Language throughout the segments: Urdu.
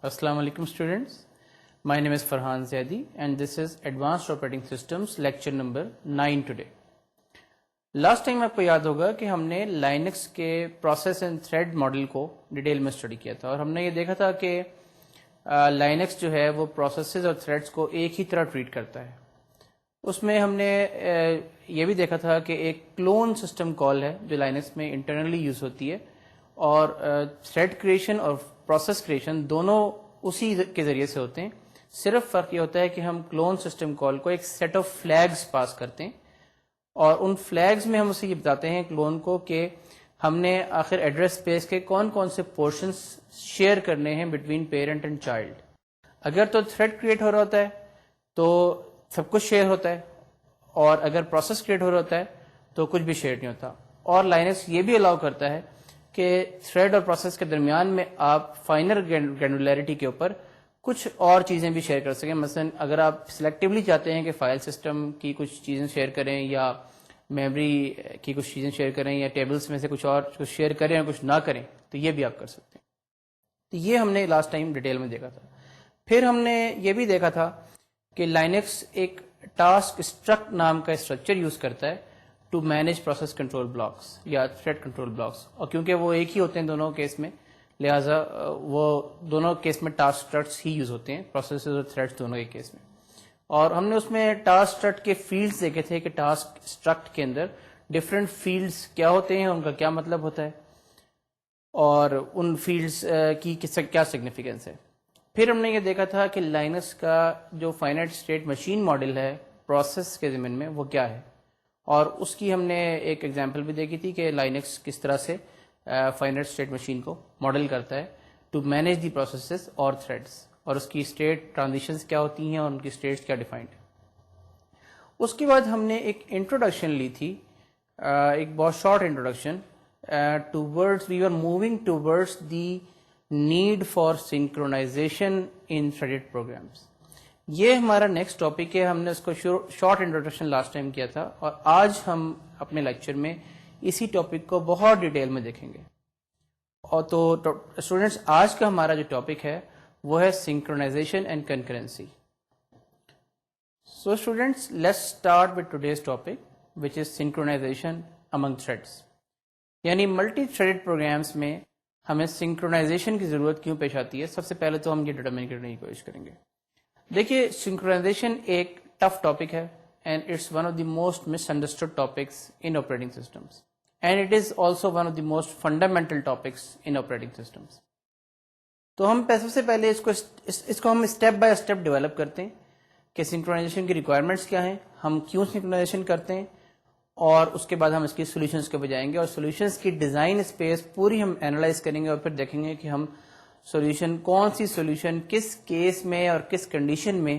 Assalamu alaikum students. My name is Farhan Zaidi and this is Advanced Operating Systems lecture number 9 today. Last time آپ کو یاد ہوگا کہ ہم نے لائنکس کے پروسیس اینڈ تھریڈ ماڈل کو ڈیٹیل میں اسٹڈی کیا تھا اور ہم نے یہ دیکھا تھا کہ لائنکس جو ہے وہ پروسیسز اور تھریڈس کو ایک ہی طرح ٹریٹ کرتا ہے. اس میں ہم نے یہ بھی دیکھا تھا کہ ایک کلون سسٹم کال ہے جو لائنکس میں انٹرنلی یوز ہوتی ہے اور تھریڈ کریشن اور پروسیس کریشن دونوں اسی کے ذریعے سے ہوتے ہیں. صرف فرق یہ ہوتا ہے کہ ہم کلون سسٹم کال کو ایک سیٹ آف فلیگز پاس کرتے ہیں اور ان فلیگز میں ہم اسے یہ بتاتے ہیں کلون کو کہ ہم نے آخر ایڈریس اسپیس کے کون کون سے پورشنز شیئر کرنے ہیں بٹوین پیرنٹ اینڈ چائلڈ. اگر تو تھریڈ کریٹ ہو رہا ہوتا ہے تو سب کچھ شیئر ہوتا ہے اور اگر پروسیس کریٹ ہو رہا ہوتا ہے تو کچھ بھی شیئر نہیں ہوتا. اور لائنکس یہ بھی الاؤ کرتا ہے کہ تھریڈ اور پروسیس کے درمیان میں آپ فائنر گرینولیرٹی کے اوپر کچھ اور چیزیں بھی شیئر کر سکیں. مثلا اگر آپ سلیکٹیولی چاہتے ہیں کہ فائل سسٹم کی کچھ چیزیں شیئر کریں یا میموری کی کچھ چیزیں شیئر کریں یا ٹیبلز میں سے کچھ اور کچھ شیئر کریں اور کچھ نہ کریں تو یہ بھی آپ کر سکتے ہیں. تو یہ ہم نے لاسٹ ٹائم ڈیٹیل میں دیکھا تھا. پھر ہم نے یہ بھی دیکھا تھا کہ لائنکس ایک ٹاسک اسٹرکٹ نام کا اسٹرکچر یوز کرتا ہے to manage process control blocks یا تھریڈ کنٹرول بلاکس, اور کیونکہ وہ ایک ہی ہوتے ہیں دونوں کیس میں لہٰذا وہ دونوں کیس میں ٹاسک اسٹرکٹس ہی یوز ہوتے ہیں, پروسیسز اور تھریڈس دونوں کے کیس میں. اور ہم نے اس میں ٹاسک اسٹرکٹ کے فیلڈز دیکھے تھے کہ ٹاسک اسٹرکٹ کے اندر ڈفرینٹ فیلڈز کیا ہوتے ہیں, ان کا کیا مطلب ہوتا ہے اور ان فیلڈز کی کیا سگنیفیکینس ہے. پھر ہم نے یہ دیکھا تھا کہ لائنکس کا جو فائنائٹ اسٹیٹ مشین ماڈل ہے پروسیس کے ضمن میں وہ کیا ہے, اور اس کی ہم نے ایک ایگزامپل بھی دیکھی تھی کہ لائنکس کس طرح سے فائنائٹ اسٹیٹ مشین کو ماڈل کرتا ہے ٹو مینیج دی پروسیسز اور تھریڈس, اور اس کی اسٹیٹ ٹرانزیشنز کیا ہوتی ہیں اور ان کی اسٹیٹس کیا ڈیفائنڈ ہے. اس کے بعد ہم نے ایک انٹروڈکشن لی تھی, ایک بہت short introduction we are moving towards the need for synchronization in threaded programs. یہ ہمارا نیکسٹ ٹاپک ہے. ہم نے اس کو شارٹ انٹروڈکشن لاسٹ ٹائم کیا تھا اور آج ہم اپنے لیکچر میں اسی ٹاپک کو بہت ڈیٹیل میں دیکھیں گے. اور تو اسٹوڈینٹس آج کا ہمارا جو ٹاپک ہے وہ ہے synchronisation and concurrency. So students let's start with today's topic which is synchronisation Umang threads. یعنی ملٹی تھریڈڈ پروگرامس میں ہمیں سنکرونائزیشن کی ضرورت کیوں پیش آتی ہے. سب سے پہلے تو ہم یہ ڈٹرمن کرنے کی کوشش کریں گے. دیکھیے سنکرونائزیشن ایک ٹف ٹاپک ہے and it's one of the most misunderstood topics in operating systems and it is also one of the most fundamental topics in operating systems. تو ہم سب سے پہلے اس کو ہم اسٹیپ بائی اسٹیپ ڈیولپ کرتے ہیں کہ سنکرونائزیشن کی ریکوائرمنٹس کیا ہیں, ہم کیوں سنکرونائزیشن کرتے ہیں, اور اس کے بعد ہم اس کی سولوشنس کو بجائیں گے اور سولوشنس کی ڈیزائن اسپیس پوری ہم اینالائز کریں گے اور پھر دیکھیں گے کہ ہم سولوشن کون سی سولوشن کس کیس میں اور کس کنڈیشن میں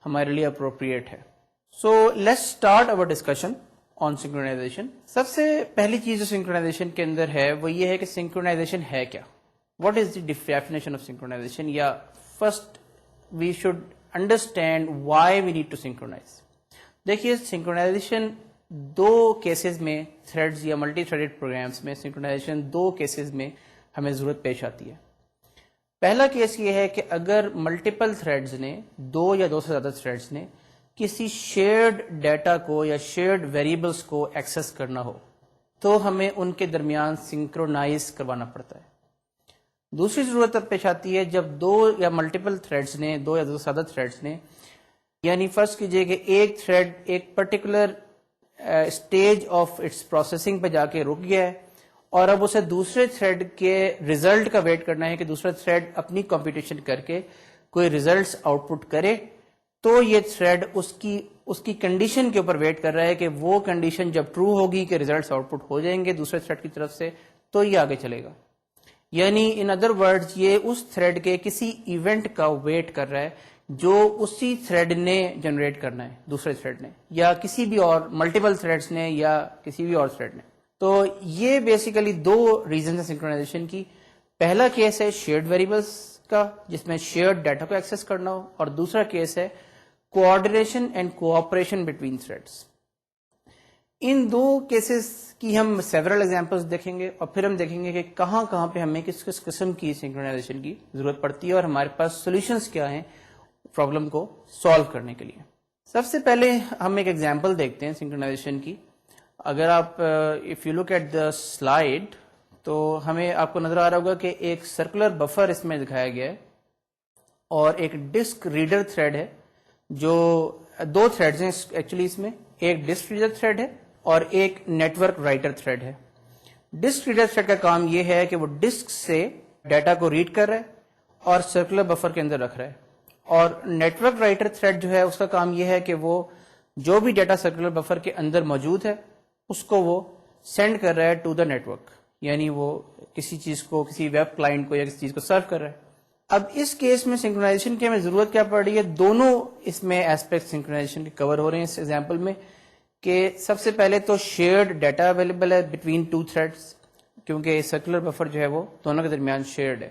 ہمارے لیے اپروپریٹ ہے. So let's start our discussion on synchronisation. سب سے پہلی چیز جو سنکرونائزیشن کے اندر ہے وہ یہ ہے کہ سنکرونائزیشن ہے کیا, what is the definition of synchronisation, یا first we should understand why we need to synchronise. دیکھیے سنکرونائزیشن دو کیسز میں تھریڈز یا ملٹی تھریڈڈ پروگرامس میں سنکرونائزیشن دو کیسز میں ہمیں ضرورت پیش آتی ہے. پہلا کیس یہ ہے کہ اگر ملٹیپل تھریڈز نے, دو یا دو سے زیادہ تھریڈز نے کسی شیئرڈ ڈیٹا کو یا شیئرڈ ویریبلس کو ایکسس کرنا ہو تو ہمیں ان کے درمیان سنکرونائز کروانا پڑتا ہے. دوسری ضرورت اب پیش آتی ہے جب دو یا ملٹیپل تھریڈز نے, دو یا دو سے زیادہ تھریڈز نے, یعنی فرض کیجئے کہ ایک تھریڈ ایک particular stage of its processing پہ جا کے رک گیا ہے اور اب اسے دوسرے تھریڈ کے ریزلٹ کا ویٹ کرنا ہے کہ دوسرا تھریڈ اپنی کمپیٹیشن کر کے کوئی ریزلٹس آؤٹ پٹ کرے, تو یہ تھریڈ اس کی کنڈیشن کے اوپر ویٹ کر رہا ہے کہ وہ کنڈیشن جب ٹرو ہوگی کہ ریزلٹس آؤٹ پٹ ہو جائیں گے دوسرے تھریڈ کی طرف سے تو یہ آگے چلے گا. یعنی ان ادر ورڈز یہ اس تھریڈ کے کسی ایونٹ کا ویٹ کر رہا ہے جو اسی تھریڈ نے جنریٹ کرنا ہے, دوسرے تھریڈ نے یا کسی بھی اور ملٹیپل تھریڈز نے یا کسی بھی اور تھریڈ نے. تو یہ بیسیکلی دو ریزنز ہیں سنکرونائزیشن کی. پہلا کیس ہے شیئرڈ ویریبلس کا جس میں شیئرڈ ڈیٹا کو ایکسس کرنا ہو, اور دوسرا کیس ہے coordination and cooperation between threads. ان دو کیسز کی ہم سیورل ایگزامپلس دیکھیں گے اور پھر ہم دیکھیں گے کہ کہاں کہاں پہ ہمیں کس کس قسم کی سنکرونائزیشن کی ضرورت پڑتی ہے اور ہمارے پاس سولوشنس کیا ہیں پرابلم کو سالو کرنے کے لیے. سب سے پہلے ہم ایک ایگزامپل دیکھتے ہیں سنکرونائزیشن کی. اگر آپ if you look at the slide تو ہمیں آپ کو نظر آ رہا ہوگا کہ ایک سرکولر بفر اس میں دکھایا گیا ہے اور ایک ڈسک ریڈر تھریڈ ہے, جو دو تھریڈز ہیں ایکچولی اس میں, ایک ڈسک ریڈر تھریڈ ہے اور ایک نیٹورک رائٹر تھریڈ ہے. ڈسک ریڈر تھریڈ کا کام یہ ہے کہ وہ ڈسک سے ڈیٹا کو ریڈ کر رہا ہے اور سرکولر بفر کے اندر رکھ رہا ہے, اور نیٹورک رائٹر تھریڈ جو ہے اس کا کام یہ ہے کہ وہ جو بھی ڈیٹا سرکولر بفر کے اندر موجود ہے اس کو وہ سینڈ کر رہا ہے ٹو دا نیٹورک, یعنی وہ کسی چیز کو, کسی ویب کلائنٹ کو یا کسی چیز کو سرو کر رہا ہے. اب اس کیس میں سنکرونائزیشن کی ہمیں ضرورت کیا پڑ رہی ہے؟ دونوں اس میں ایسپیکٹ سنکرونائزیشن کے کور ہو رہے ہیں اس ایگزامپل میں, کہ سب سے پہلے تو شیئرڈ ڈیٹا اویلیبل ہے بٹوین ٹو تھریڈس, کیونکہ سرکولر بفر جو ہے وہ دونوں کے درمیان شیئرڈ ہے.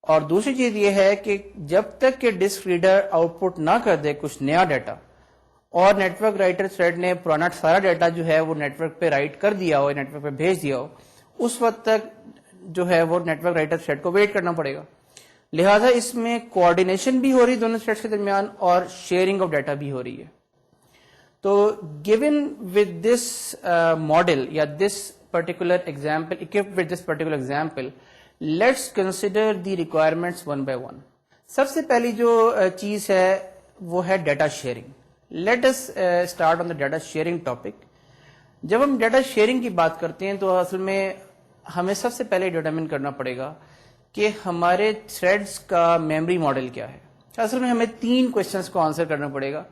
اور دوسری چیز یہ ہے کہ جب تک کہ ڈسک ریڈر آؤٹ پٹ نہ کر دے کچھ نیا ڈیٹا اور نیٹورک رائٹر تھریڈ نے پرانا سارا ڈیٹا جو ہے وہ نیٹورک پہ رائٹ کر دیا ہو, نیٹورک پہ بھیج دیا ہو, اس وقت تک جو ہے وہ نیٹورک رائٹر تھریڈ کو ویٹ کرنا پڑے گا. لہذا اس میں کوآرڈینیشن بھی ہو رہی دونوں تھریڈس کے درمیان اور شیئرنگ آف ڈیٹا بھی ہو رہی ہے. تو given with this model یا this particular example, equipped with this particular example, let's consider the requirements one by one. سب سے پہلی جو چیز ہے وہ ہے data sharing. Let us start on the data sharing topic. جب ہم ڈیٹا شیئرنگ کی بات کرتے ہیں تو اصل میں ہمیں سب سے پہلے ڈیٹرمن کرنا پڑے گا کہ ہمارے تھریڈس کا میموری ماڈل کیا ہے. اصل میں ہمیں 3 کوشچنس کو آنسر کرنا پڑے گا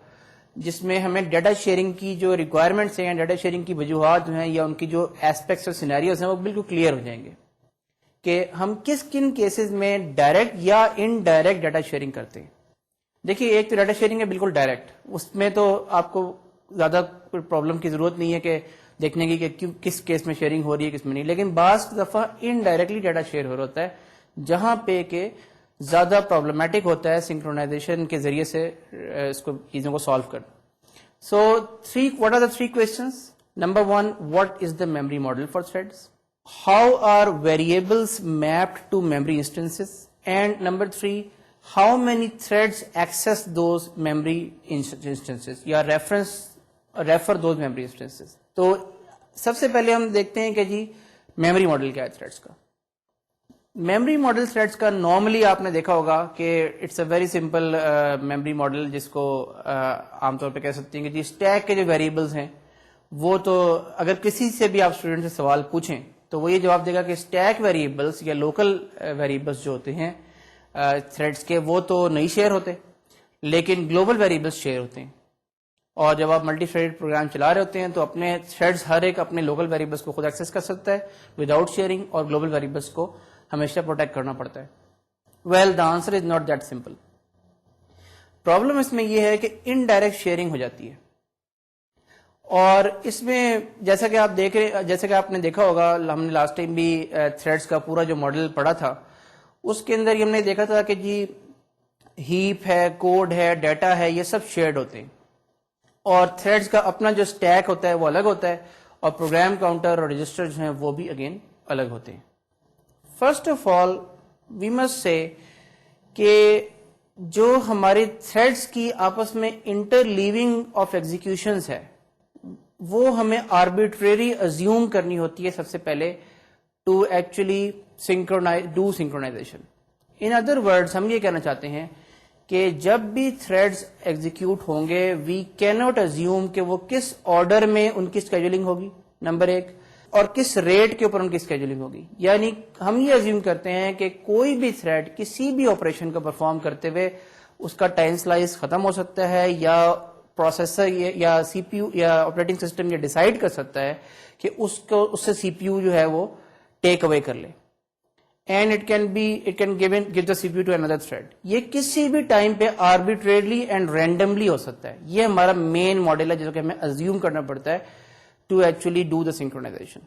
جس میں ہمیں ڈیٹا شیئرنگ کی جو ریکوائرمنٹس ہیں, ڈیٹا شیئرنگ کی وجوہات جو ہیں یا ان کی جو ایسپیکٹس اور سینیریوز ہیں وہ بالکل کلیئر ہو جائیں گے کہ ہم کن کیسز میں ڈائریکٹ یا ان ڈائریکٹ ڈیٹا شیئرنگ کرتے ہیں. دیکھیے, ایک تو ڈیٹا شیئرنگ ہے بالکل ڈائریکٹ, اس میں تو آپ کو زیادہ کوئی پرابلم کی ضرورت نہیں ہے کہ دیکھنے کی کہ کس کیس میں شیئرنگ ہو رہی ہے کس میں نہیں. لیکن بعض دفعہ ان ڈائریکٹلی ڈیٹا شیئر ہو رہا ہوتا ہے جہاں پہ کہ زیادہ پرابلمٹک ہوتا ہے سنکرونائزیشن کے ذریعے سے اس کو چیزوں کو سالو کرنا. So, what are the 3 questions? Number 1, what is the memory model for threads? How are variables mapped to memory instances? And number 3, how many threads access those memory instances? یا refer those memory instances. تو سب سے پہلے ہم دیکھتے ہیں کہ جی میموری ماڈل کیا ہے تھریڈس کا. میموری ماڈل تھریڈس کا نارملی آپ نے دیکھا ہوگا کہ it's a very simple memory model, جس کو عام طور پہ کہہ سکتے ہیں کہ جی اسٹیک کے جو ویریبلس ہیں وہ تو اگر کسی سے بھی آپ اسٹوڈنٹ سے سوال پوچھیں تو وہ یہ جواب دے گا کہ اسٹیک ویریبلس یا لوکل ویریبلس جو ہوتے ہیں تھریڈس کے وہ تو نہیں شیئر ہوتے, لیکن گلوبل ویریبلس شیئر ہوتے ہیں. اور جب آپ ملٹی تھریڈ پروگرام چلا رہے ہوتے ہیں تو اپنے تھریڈس ہر ایک اپنے لوکل ویریبلس کو خود ایکسس کر سکتا ہے وداؤٹ شیئرنگ, اور گلوبل ویریبلس کو ہمیشہ پروٹیکٹ کرنا پڑتا ہے. Well the answer is not that simple. Problem اس میں یہ ہے کہ انڈائریکٹ شیئرنگ ہو جاتی ہے, اور اس میں جیسا کہ آپ دیکھ رہے, جیسا کہ آپ نے دیکھا ہوگا, ہم نے لاسٹ ٹائم بھی تھریڈس کا پورا جو ماڈل پڑھا تھا اس کے اندر ہم نے دیکھا تھا کہ جی ہیپ ہے, کوڈ ہے, ڈیٹا ہے, یہ سب شیئرڈ ہوتے ہیں, اور تھریڈس کا اپنا جو اسٹیک ہوتا ہے وہ الگ ہوتا ہے, اور پروگرام کاؤنٹر اور رجسٹر جو ہیں وہ بھی اگین الگ ہوتے ہیں. First of all we must say کہ جو ہماری تھریڈس کی آپس میں انٹر لیونگ آف ایگزیکیوشنز ہے وہ ہمیں آربیٹریری ازیوم کرنی ہوتی ہے سب سے پہلے to actually do synchronization. In other words ہم یہ کہنا چاہتے ہیں کہ جب بھی تھریڈز ایگزیکیوٹ ہوں گے وی کین ناٹ ازیوم کہ وہ کس آرڈر میں ان کی اسکیجولنگ ہوگی, نمبر 1, اور کس ریٹ کے اوپر ان کی اسکیجولنگ ہوگی. یعنی ہم یہ ازیوم کرتے ہیں کہ کوئی بھی تھریڈ کسی بھی آپریشن کو پرفارم کرتے ہوئے اس کا ٹائم سلائس ختم ہو سکتا ہے, یا پروسیسر یا سی پی یو یا آپریٹنگ سسٹم یہ ڈیسائیڈ کر سکتا ہے کہ اس سے سی پی یو جو ہے وہ ٹیک اوے کر لے, and it can give the C P U to another thread. یہ کسی بھی ٹائم پہ آربیٹریرلی اینڈ رینڈملی ہو سکتا ہے. یہ ہمارا مین ماڈل ہے جس کو ہمیں ازیوم کرنا پڑتا ہے to actually do the synchronization.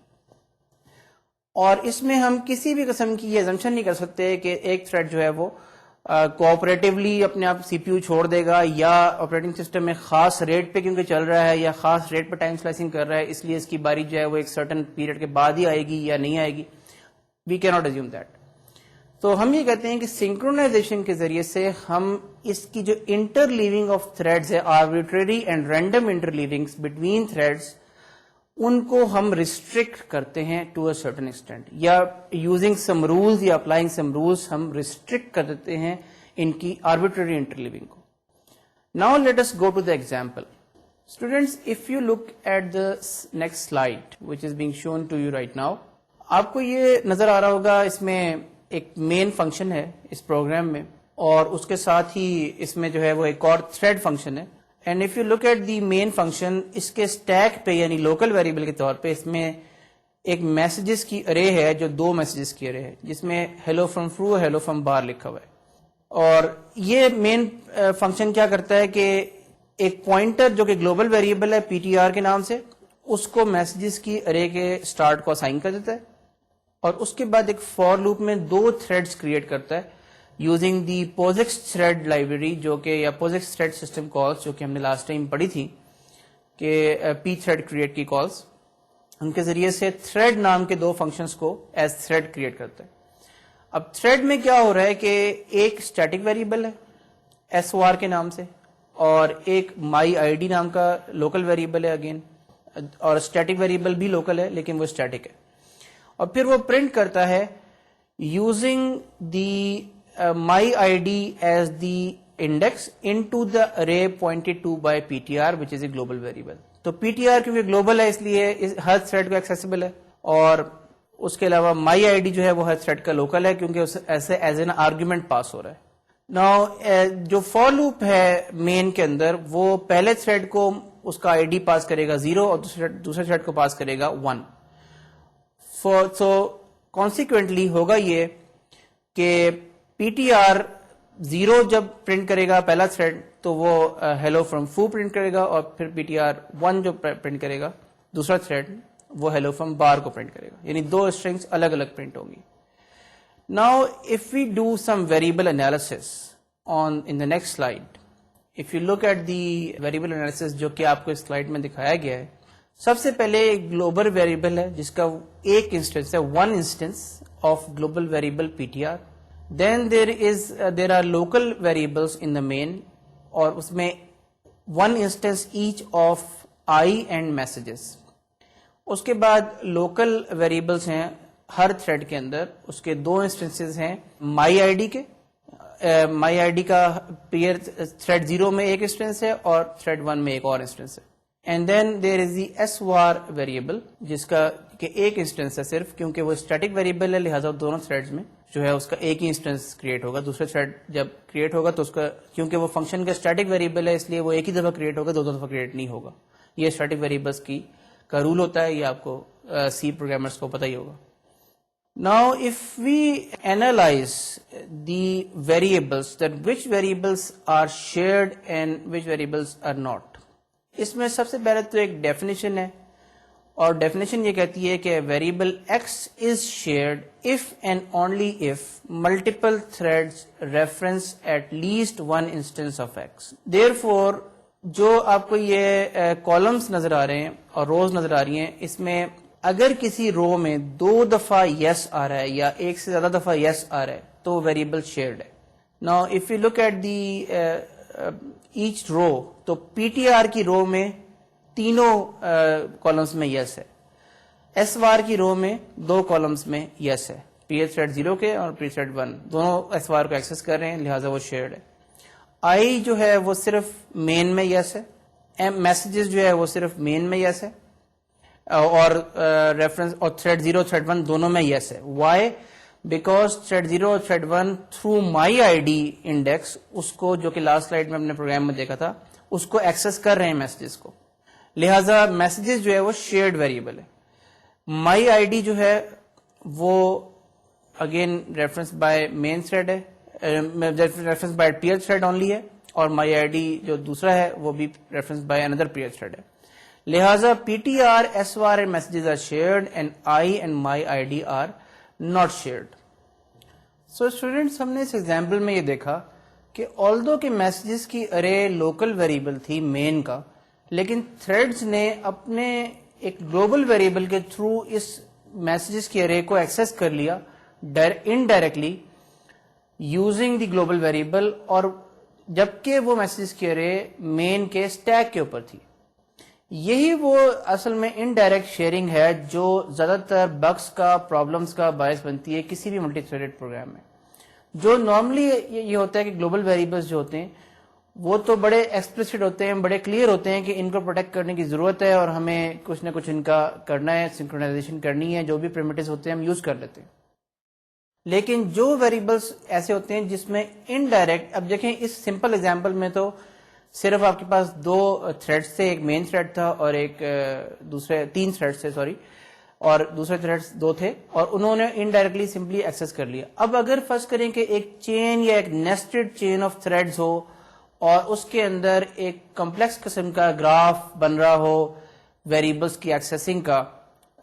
اور اس میں ہم کسی بھی قسم کی یہ ازمپشن نہیں کر سکتے کہ ایک تھریڈ جو ہے وہ کوآپریٹیولی اپنے آپ سی پی یو چھوڑ دے گا, یا آپریٹنگ سسٹم میں خاص ریٹ پہ کیونکہ چل رہا ہے یا خاص ریٹ پہ ٹائم سلائسنگ کر رہا ہے اس لیے اس کی باری جو ہے وہ ایک سرٹن پیریڈ کے بعد ہی آئے گی یا نہیں آئے گی. وی کی ناٹ ازیوم دیٹ. تو ہم یہ کہتے ہیں کہ سنکرونائزیشن کے ذریعے سے ہم اس کی جو انٹر لیونگ آف تھریڈز ہے, arbitrary and random interleavings between threads, ان کو ہم ریسٹرکٹ کرتے ہیں ٹو اے سرٹن ایکسٹینٹ, یا یوزنگ سم رولز یا اپلائنگ سم رولز ہم ریسٹرکٹ کر دیتے ہیں ان کی آربیٹری انٹر لیونگ کو. Now let us go to the example. Students, if you look at the next slide which is being shown to you right now, آپ کو یہ نظر آ رہا ہوگا اس میں ایک مین فنکشن ہے اس پروگرام میں, اور اس کے ساتھ ہی اس میں جو ہے وہ ایک اور تھریڈ فنکشن ہے. And if you look at the main function, اس کے اسٹیک پہ یعنی لوکل ویریبل کے طور پہ اس میں ایک میسجز کی ارے ہے جو 2 میسجز کی ارے ہے, جس میں hello from true, hello from bar لکھا ہوا ہے. اور یہ مین فنکشن کیا کرتا ہے کہ ایک پوائنٹر جو کہ گلوبل ویریبل ہے پی ٹی آر کے نام سے, اس کو میسجز کی ارے کے اسٹارٹ کو اسائن کر دیتا ہے, اور اس کے بعد ایک فور لوپ میں 2 تھریڈز کریٹ کرتا ہے یوزنگ دی پوزکس تھریڈ لائبریری, جو کہ یا پوزکس تھریڈ سسٹم کالس, جو کہ ہم نے لاسٹ ٹائم پڑھی تھی کہ پی تھریڈ کریٹ کی کالس, ان کے ذریعے سے تھریڈ نام کے 2 فنکشنز کو ایز تھریڈ کریٹ کرتا ہے. اب تھریڈ میں کیا ہو رہا ہے کہ ایک اسٹیٹک ویریبل ہے ایس او آر کے نام سے, اور ایک مائی آئی ڈی نام کا لوکل ویریبل ہے اگین, اور اسٹیٹک ویریبل بھی لوکل ہے لیکن وہ اسٹیٹک ہے. اور پھر وہ پرنٹ کرتا ہے using the my I D as the index into the array pointed to by P T R which is a global variable. تو پی ٹی آر کیونکہ گلوبل ہے اس لیے ہر تھریڈ کو ایکسیسیبل ہے, اور اس کے علاوہ مائی آئی ڈی جو ہے وہ ہر تھریڈ کا لوکل ہے کیونکہ ایسے ایز این آرگیومنٹ پاس ہو رہا ہے. ناؤ جو فور لوپ ہے مین کے اندر, وہ پہلے تھریڈ کو اس کا آئی ڈی پاس کرے گا 0 اور دوسرے تھریڈ کو پاس کرے گا 1. سو کانسیکوینٹلی ہوگا یہ کہ پی ٹی آر 0 جب پرنٹ کرے گا پہلا تھریڈ تو وہ ہیلو فرام فو پرنٹ کرے گا, اور پھر پی ٹی آر 1 جو پرنٹ کرے گا دوسرا تھریڈ وہ ہیلو فرام بار کو پرنٹ کرے گا, یعنی 2 اسٹرنگس الگ الگ پرنٹ ہوں گی. Now if we do some variable analysis in the next slide, if you look at the variable analysis جو کہ آپ کو اس سلائڈ میں دکھایا گیا ہے, سب سے پہلے ایک گلوبل ویریبل ہے جس کا ایک انسٹنس ہے, 1 instance of global variable P T R. Then there are local variables in the main, اور اس میں 1 instance each of I and messages. اس کے بعد لوکل ویریبلس ہیں ہر تھریڈ کے اندر, اس کے 2 انسٹنسز ہیں مائی آئی ڈی کے, مائی آئی ڈی کا پیئر تھریڈ 0 میں ایک انسٹنس ہے اور تھریڈ 1 میں ایک اور انسٹنس ہے. And then there is the s var variable جس کا کہ ایک انسٹنس ہے صرف, کیونکہ وہ اسٹیٹک ویریبل ہے لہٰذا دونوں تھریڈز میں جو ہے اس کا ایک ہی انسٹنس کریٹ ہوگا. دوسرے تھریڈ جب کریٹ ہوگا تو اس کا, کیونکہ وہ فنکشن کا اسٹیٹک ویریبل ہے اس لیے وہ ایک ہی دفعہ کریٹ ہوگا, 2 دفعہ کریٹ نہیں ہوگا. یہ اسٹیٹک ویریبلس کا رول ہوتا ہے, یہ آپ کو سی پروگرامرس کو پتہ ہی ہوگا. Now if we analyze the variables, that which variables are shared and which variables are not, اس میں سب سے پہلے تو ایک ڈیفینیشن ہے, اور ڈیفینیشن یہ کہتی ہے کہ variable x is shared if and only if multiple threads reference at least 1 instance of x. Therefore جو آپ کو یہ کالمس نظر آ رہے ہیں اور روز نظر آ رہی ہیں, اس میں اگر کسی رو میں 2 دفعہ یس آ رہا ہے یا ایک سے زیادہ دفعہ یس آ رہا ہے تو ویریبل شیئرڈ ہے. Now if you look at the each row, تو پی ٹی آر کی رو میں تینوں کالمس میں یس ہے, ایس وار کی رو میں 2 کالمس میں یس ہے, پی ایچ تھریڈ 0 کے اور پی تھریڈ 1 دونوں ایس وار کو ایکسس کر رہے ہیں لہٰذا وہ شیئرڈ ہے. آئی جو ہے وہ صرف مین میں یس ہے, میسجز جو ہے وہ صرف مین میں یس ہے, اور ریفرنس اور تھریڈ 0 تھریڈ 1 دونوں میں یس ہے. وائی؟ بیکاز تھریڈ 0 اور تھریڈ 1 تھرو مائی آئی ڈی انڈیکس, اس کو جو کہ لاسٹ سلائڈ میں اپنے پروگرام میں دیکھا تھا, اس کو ایکسس کر رہے ہیں میسجز کو, لہذا میسجز جو ہے وہ شیئرڈ ویریبل ہے. مائی آئی ڈی جو ہے وہ again reference by main thread ہے, reference by peer thread only ہے, اور مائی آئی ڈی جو دوسرا ہے وہ بھی reference by another peer thread ہے. لہذا P T R, s var and messages are shared and I and my I D are not shared. So students ہم نے اس ایگزامپل میں یہ دیکھا کہ آلدو کہ میسیجز کی ارے لوکل ویریبل تھی مین کا، لیکن تھریڈز نے اپنے ایک گلوبل ویریبل کے تھرو اس میسیجز کی ارے کو ایکسس کر لیا indirectly using the global variable, اور جبکہ وہ میسیجز کی ارے مین کے اسٹیک کے اوپر تھی. یہی وہ اصل میں انڈائریکٹ شیئرنگ ہے جو زیادہ تر بگس کا پرابلمس کا باعث بنتی ہے کسی بھی ملٹی تھریڈڈ پروگرام میں. جو نارملی یہ ہوتا ہے کہ گلوبل ویریبلس جو ہوتے ہیں وہ تو بڑے ایکسپلسٹ ہوتے ہیں، بڑے کلیئر ہوتے ہیں کہ ان کو پروٹیکٹ کرنے کی ضرورت ہے اور ہمیں کچھ نہ کچھ ان کا کرنا ہے، سنکرونائزیشن کرنی ہے، جو بھی پریمیٹیوز ہوتے ہیں ہم یوز کر لیتے ہیں. لیکن جو ویریبلس ایسے ہوتے ہیں جس میں انڈائریکٹ، اب دیکھیں اس سمپل ایگزامپل میں تو صرف آپ کے پاس دو تھریڈس تھے، ایک مین تھریڈ تھا اور ایک دوسرے، تین تھریڈس تھے سوری، اور دوسرے تھریڈس دو تھے، اور انہوں نے انڈائریکٹلی سمپلی ایکسس کر لیا. اب اگر فرض کریں کہ ایک چین یا ایک نیسٹڈ چین آف تھریڈز ہو اور اس کے اندر ایک کمپلیکس قسم کا گراف بن رہا ہو ویریبلس کی ایکسیسنگ کا،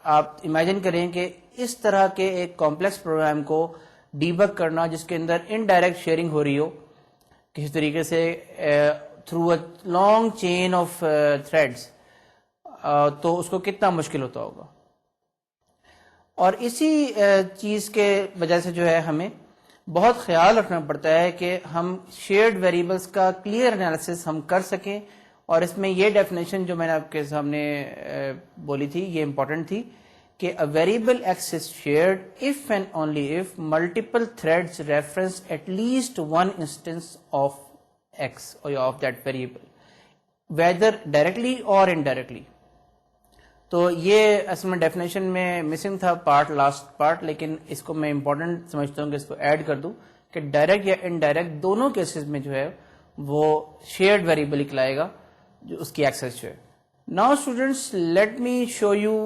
آپ امیجن کریں کہ اس طرح کے ایک کمپلیکس پروگرام کو ڈیبگ کرنا جس کے اندر انڈائریکٹ شیئرنگ ہو رہی ہو کسی طریقے سے through a long chain of threads, تو اس کو کتنا مشکل ہوتا ہوگا. اور اسی چیز کے وجہ سے جو ہے ہمیں بہت خیال رکھنا پڑتا ہے کہ ہم شیئرڈ ویریبلس کا کلیئر انالیسس ہم کر سکیں. اور اس میں یہ ڈیفینیشن جو میں نے آپ کے سامنے بولی تھی یہ امپورٹنٹ تھی کہ a variable x is shared if and only if multiple threads reference at least one instance of x or of that variable whether directly or indirectly. تو یہ اصل میں ڈیفینیشن میں مسنگ تھا پارٹ، لاسٹ پارٹ، لیکن اس کو میں امپورٹنٹ سمجھتا ہوں کہ اس کو ایڈ کر دوں کہ ڈائریکٹ یا انڈائریکٹ دونوں کیسز میں جو ہے وہ شیئرڈ ویریبل نکلائے گا جو اس کی ایکسس جو ہے. Now students, let me show you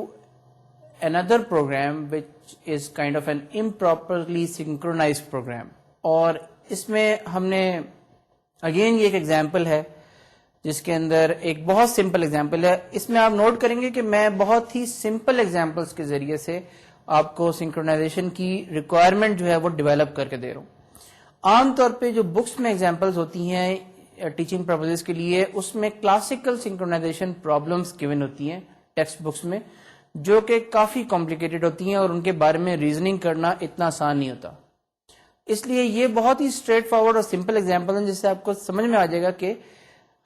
another program which is kind of an improperly synchronized program. اور اس میں ہم نے اگین یہ ایک ایگزامپل ہے جس کے اندر ایک بہت سمپل ایگزامپل ہے. اس میں آپ نوٹ کریں گے کہ میں بہت ہی سمپل ایگزامپلس کے ذریعے سے آپ کو سنکرونائزیشن کی ریکوائرمنٹ جو ہے وہ ڈیولپ کر کے دے رہا ہوں. عام طور پہ جو بکس میں ایگزامپلس ہوتی ہیں ٹیچنگ پرپزز کے لیے اس میں کلاسیکل سنکرونائزیشن پرابلمس گیون ہوتی ہیں ٹیکسٹ بکس میں، جو کہ کافی کمپلیکیٹڈ ہوتی ہیں اور ان کے بارے میں ریزننگ کرنا اتنا آسان نہیں ہوتا. اس لیے یہ بہت ہی اسٹریٹ فارورڈ اور سمپل ایگزامپل ہیں جس سے آپ کو سمجھ میں آ جائے گا کہ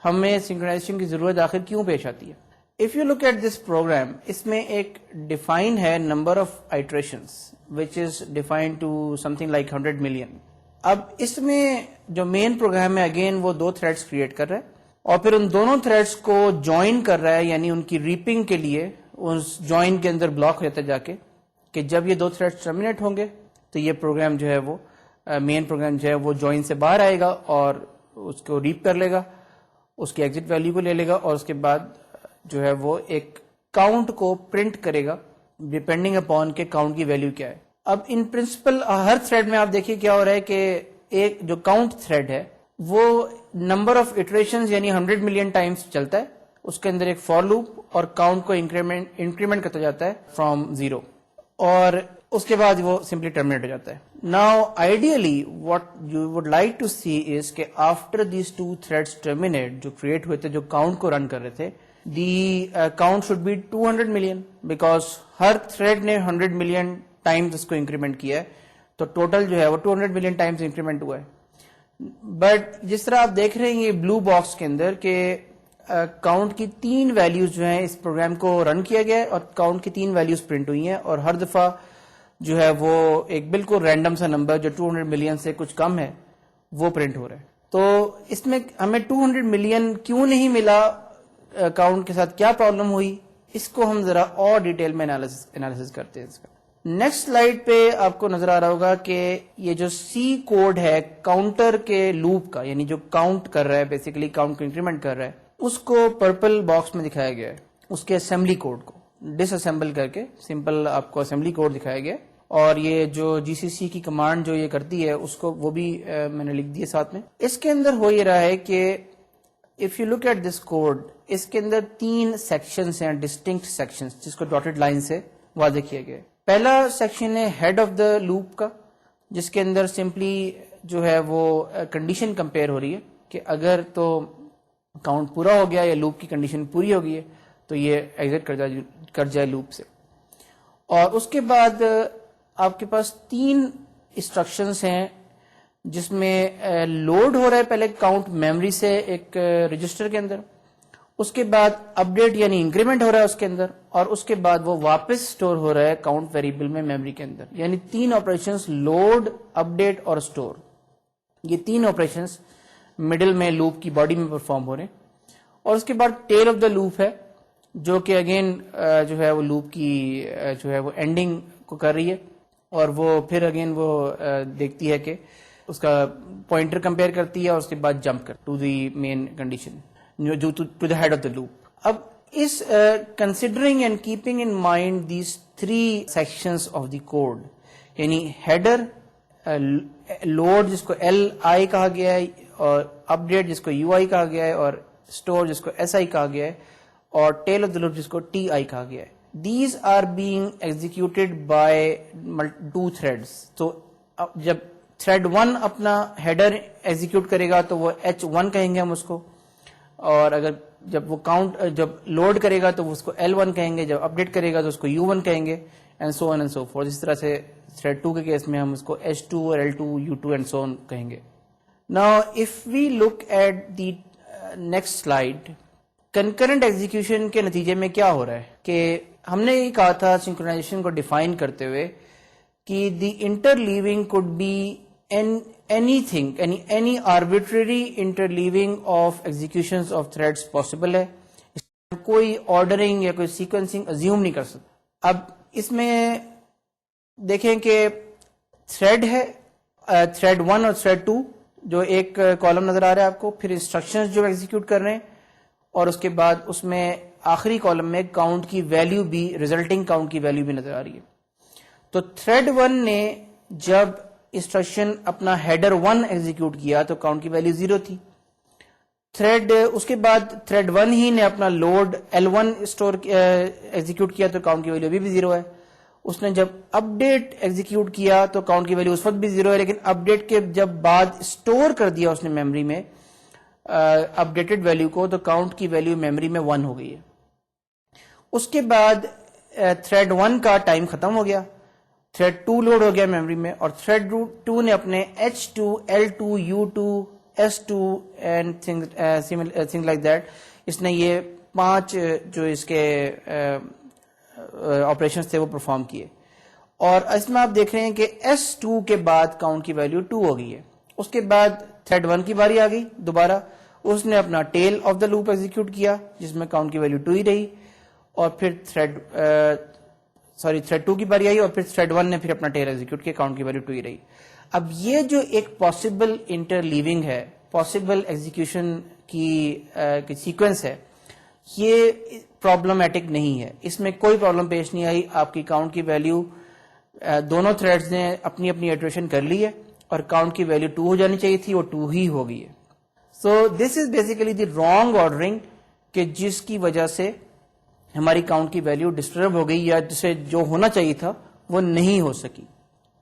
ہمیں سنکرونائزیشن کی ضرورت آخر کیوں پیش آتی ہے. If you look at this program, اس میں ایک ڈیفائن ہے number of iterations which is defined to something like 100 million. اب اس میں جو مین پروگرام ہے اگین وہ دو تھریڈس کریٹ کر رہا ہے اور پھر ان دونوں تھریڈس کو جوائن کر رہا ہے، یعنی ان کی ریپنگ کے لیے اس جوائن کے اندر بلاک ہو جاتا ہے جا کے کہ جب یہ دو تھریڈس ٹرمینیٹ ہوں گے تو یہ پروگرام جو ہے وہ مین پروگرام جو ہے وہ جوائن سے باہر آئے گا اور اس کو ریپ کر لے گا، اس کی ایگزٹ ویلیو کو لے لے گا اور اس کے بعد جو ہے وہ ایک کاؤنٹ کو پرنٹ کرے گا ڈیپینڈنگ اپون کہ کاؤنٹ کی ویلیو کیا ہے. اب ان پرنسپل ہر تھریڈ میں آپ دیکھیے کیا ہو رہا ہے کہ ایک جو کاؤنٹ تھریڈ ہے وہ نمبر آف اٹریشنز یعنی 100 ملین ٹائمز چلتا ہے، اس کے اندر ایک فور لوپ اور کاؤنٹ کو انکریمنٹ کرتا جاتا ہے فرام 0 اور اس کے بعد وہ سمپلی ٹرمینیٹ ہو جاتا ہے. Now ideally what you would like to see is کہ after these two threads terminate جو کریٹ ہوئے تھے جو کاؤنٹ کو رن کر رہے تھے، the count should be 200 million because ہر تھریڈ نے 100 ملین ٹائمز اس کو انکریمنٹ کیا ہے تو ٹوٹل جو ہے وہ 200 ملین ٹائمز انکریمنٹ ہوا ہے. بٹ جس طرح آپ دیکھ رہے ہیں یہ بلو باکس کے اندر کہ کاؤنٹ کی 3 ویلیوز جو ہیں اس پروگرام کو رن کیا گیا ہے اور کاؤنٹ کی 3 ویلیوز پرنٹ ہوئی ہیں اور ہر دفعہ جو ہے وہ ایک بالکل رینڈم سا نمبر جو 200 ملین سے کچھ کم ہے وہ پرنٹ ہو رہا ہے. تو اس میں ہمیں 200 ملین کیوں نہیں ملا، کاؤنٹ کے ساتھ کیا پرابلم ہوئی، اس کو ہم ذرا اور ڈیٹیل میں انالیسس کرتے ہیں. اس کا نیکسٹ سلائڈ پہ آپ کو نظر آ رہا ہوگا کہ یہ جو سی کوڈ ہے کاؤنٹر کے لوپ کا، یعنی جو کاؤنٹ کر رہا ہے بیسیکلی کاؤنٹ کو انکریمنٹ کر رہا ہے، اس کو پرپل باکس میں دکھایا گیا ہے. اس کے اسمبلی کوڈ کو ڈس اسمبل کر کے سمپل آپ کو اسمبلی کوڈ دکھایا گیا اور یہ جو جی سی سی کی کمانڈ جو یہ کرتی ہے اس کو وہ بھی میں نے لکھ دی ساتھ میں. اس کے اندر ہو یہ رہا ہے کہ if you look at this code, اس کے اندر 3 سیکشنز ہیں ڈسٹنکٹ سیکشنز جس کو ڈاٹڈ لائن سے واضح کیا گیا ہے. پہلا سیکشن ہے ہیڈ آف دا لوپ کا، جس کے اندر سمپلی جو ہے وہ کنڈیشن کمپیئر ہو رہی ہے کہ اگر تو کاؤنٹ پورا ہو گیا یا لوپ کی کنڈیشن پوری ہو گئی ہے تو یہ ایگزٹ کر جائے لوپ سے. اور اس کے بعد آپ کے پاس 3 انسٹرکشنز ہیں جس میں لوڈ ہو رہا ہے پہلے کاؤنٹ میموری سے ایک رجسٹر کے اندر, اس کے بعد اپڈیٹ یعنی انکریمنٹ ہو رہا ہے اس کے اندر, اور اس کے بعد وہ واپس سٹور ہو رہا ہے کاؤنٹ ویریبل میں میموری کے اندر. یعنی 3 آپریشنز لوڈ, اپڈیٹ اور سٹور, یہ 3 آپریشنز مڈل میں لوپ کی باڈی میں پرفارم ہو رہے ہیں. اور اس کے بعد ٹیل آف دا لوپ ہے جو کہ اگین جو ہے وہ لوپ کی جو ہے وہ اینڈنگ کو کر رہی ہے, اور وہ پھر اگین وہ دیکھتی ہے کہ اس کا پوائنٹر کمپیئر کرتی ہے اور اس کے بعد جمپ کر to the main condition to the head of the loop. اب اس considering and keeping in mind these 3 sections of the code, یعنی ہیڈر, لوڈ جس کو ایل آئی کہا گیا ہے, اور اپڈیٹ جس کو یو آئی کہا گیا ہے, اور اسٹور جس کو ایس آئی کہا گیا ہے, اور ٹیل آف دا لوپ جس کو ٹی آئی کہا گیا ہے. These are being executed by 2 threads. تو جب تھریڈ 1 اپنا ہیڈر ایگزیکیوٹ کرے گا تو وہ H1 کہیں گے ہم اس کو, اور اگر جب وہ کاؤنٹ جب لوڈ کرے گا تو وہ اس کو L1 کہیں گے, جب اپڈیٹ کرے گا تو اس کو U1 کہیں گے, and so on and so forth. اس طرح سے تھریڈ 2 کے کیس میں ہم اس کو H2 اور L2 U2 اینڈ سو آن کہیں گے. Now if we look at the next slide, concurrent execution کے نتیجے میں کیا ہو رہا ہے کہ ہم نے یہ کہا تھا سنکرونائزیشن کو ڈیفائن کرتے ہوئے کہ the interleaving code be anything, any arbitrary interleaving of executions of threads possible ہے. کوئی آرڈرنگ یا کوئی سیکوینسنگ ازیوم نہیں کر سکتا. اب اس میں دیکھیں کہ تھریڈ ہے, تھریڈ 1 اور تھریڈ 2 جو ایک کالم نظر آ رہا ہے آپ کو, پھر انسٹرکشنز جو ایگزیکیوٹ کر رہے ہیں, اور اس کے بعد اس میں آخری کالم میں کاؤنٹ کی ویلیو بھی, ریزلٹنگ کاؤنٹ کی ویلیو بھی نظر آ رہی ہے. تو تھریڈ 1 نے جب انسٹرکشن اپنا ہیڈر 1 ایگزیکیوٹ کیا تو کاؤنٹ کی ویلیو 0 تھی. اس کے بعد تھریڈ 1 ہی نے اپنا لوڈ L1 اسٹور ایگزیکیوٹ کیا تو کاؤنٹ کی ویلیو ابھی بھی 0 ہے. اس نے جب اپڈیٹ ایگزیکیوٹ کیا تو کاؤنٹ کی ویلیو اس وقت بھی 0 ہے, لیکن اپڈیٹ کے جب بعد اسٹور کر دیا اس نے میموری میں اپڈیٹڈ ویلیو کو تو کاؤنٹ کی ویلیو میموری میں 1 ہو گئی ہے. اس کے بعد تھریڈ 1 کا ٹائم ختم ہو گیا, تھریڈ 2 لوڈ ہو گیا میموری میں, اور تھریڈ 2 نے اپنے H2, L2, U2, S2 and thing like that, اس نے یہ 5 جو اس کے آپریشنز تھے وہ پرفارم کیے. اور اس میں آپ دیکھ رہے ہیں کہ S2 کے بعد کاؤنٹ کی ویلیو 2 ہو گئی ہے. اس کے بعد تھریڈ 1 کی باری آ گئی دوبارہ, اس نے اپنا tell of the loop execute کیا جس میں کاؤنٹ کی ویلیو 2 ہی رہی, اور پھر تھریڈ 2 کی باری آئی, اور پھر تھریڈ 1 نے پھر اپنا ٹیل ایگزیکیوٹ کیا, کاؤنٹ کی ویلیو 2 ہی رہی. اب یہ جو ایک پاسبل انٹرلیونگ ہے, پاسبل ایگزیکیوشن کی سیکوینس ہے, یہ پرابلمٹک نہیں ہے, اس میں کوئی پرابلم پیش نہیں آئی. آپ کی کاؤنٹ کی ویلیو دونوں تھریڈز نے اپنی اپنی ایٹریشن کر لی ہے, اور کاؤنٹ کی ویلیو 2 ہو جانی چاہیے تھی, وہ 2 ہی ہو گئی ہے. So this is basically the wrong ordering, کہ جس کی وجہ سے ہماری کاؤنٹ کی ویلیو ڈسٹرب ہو گئی, یا جسے جو ہونا چاہیے تھا وہ نہیں ہو سکی.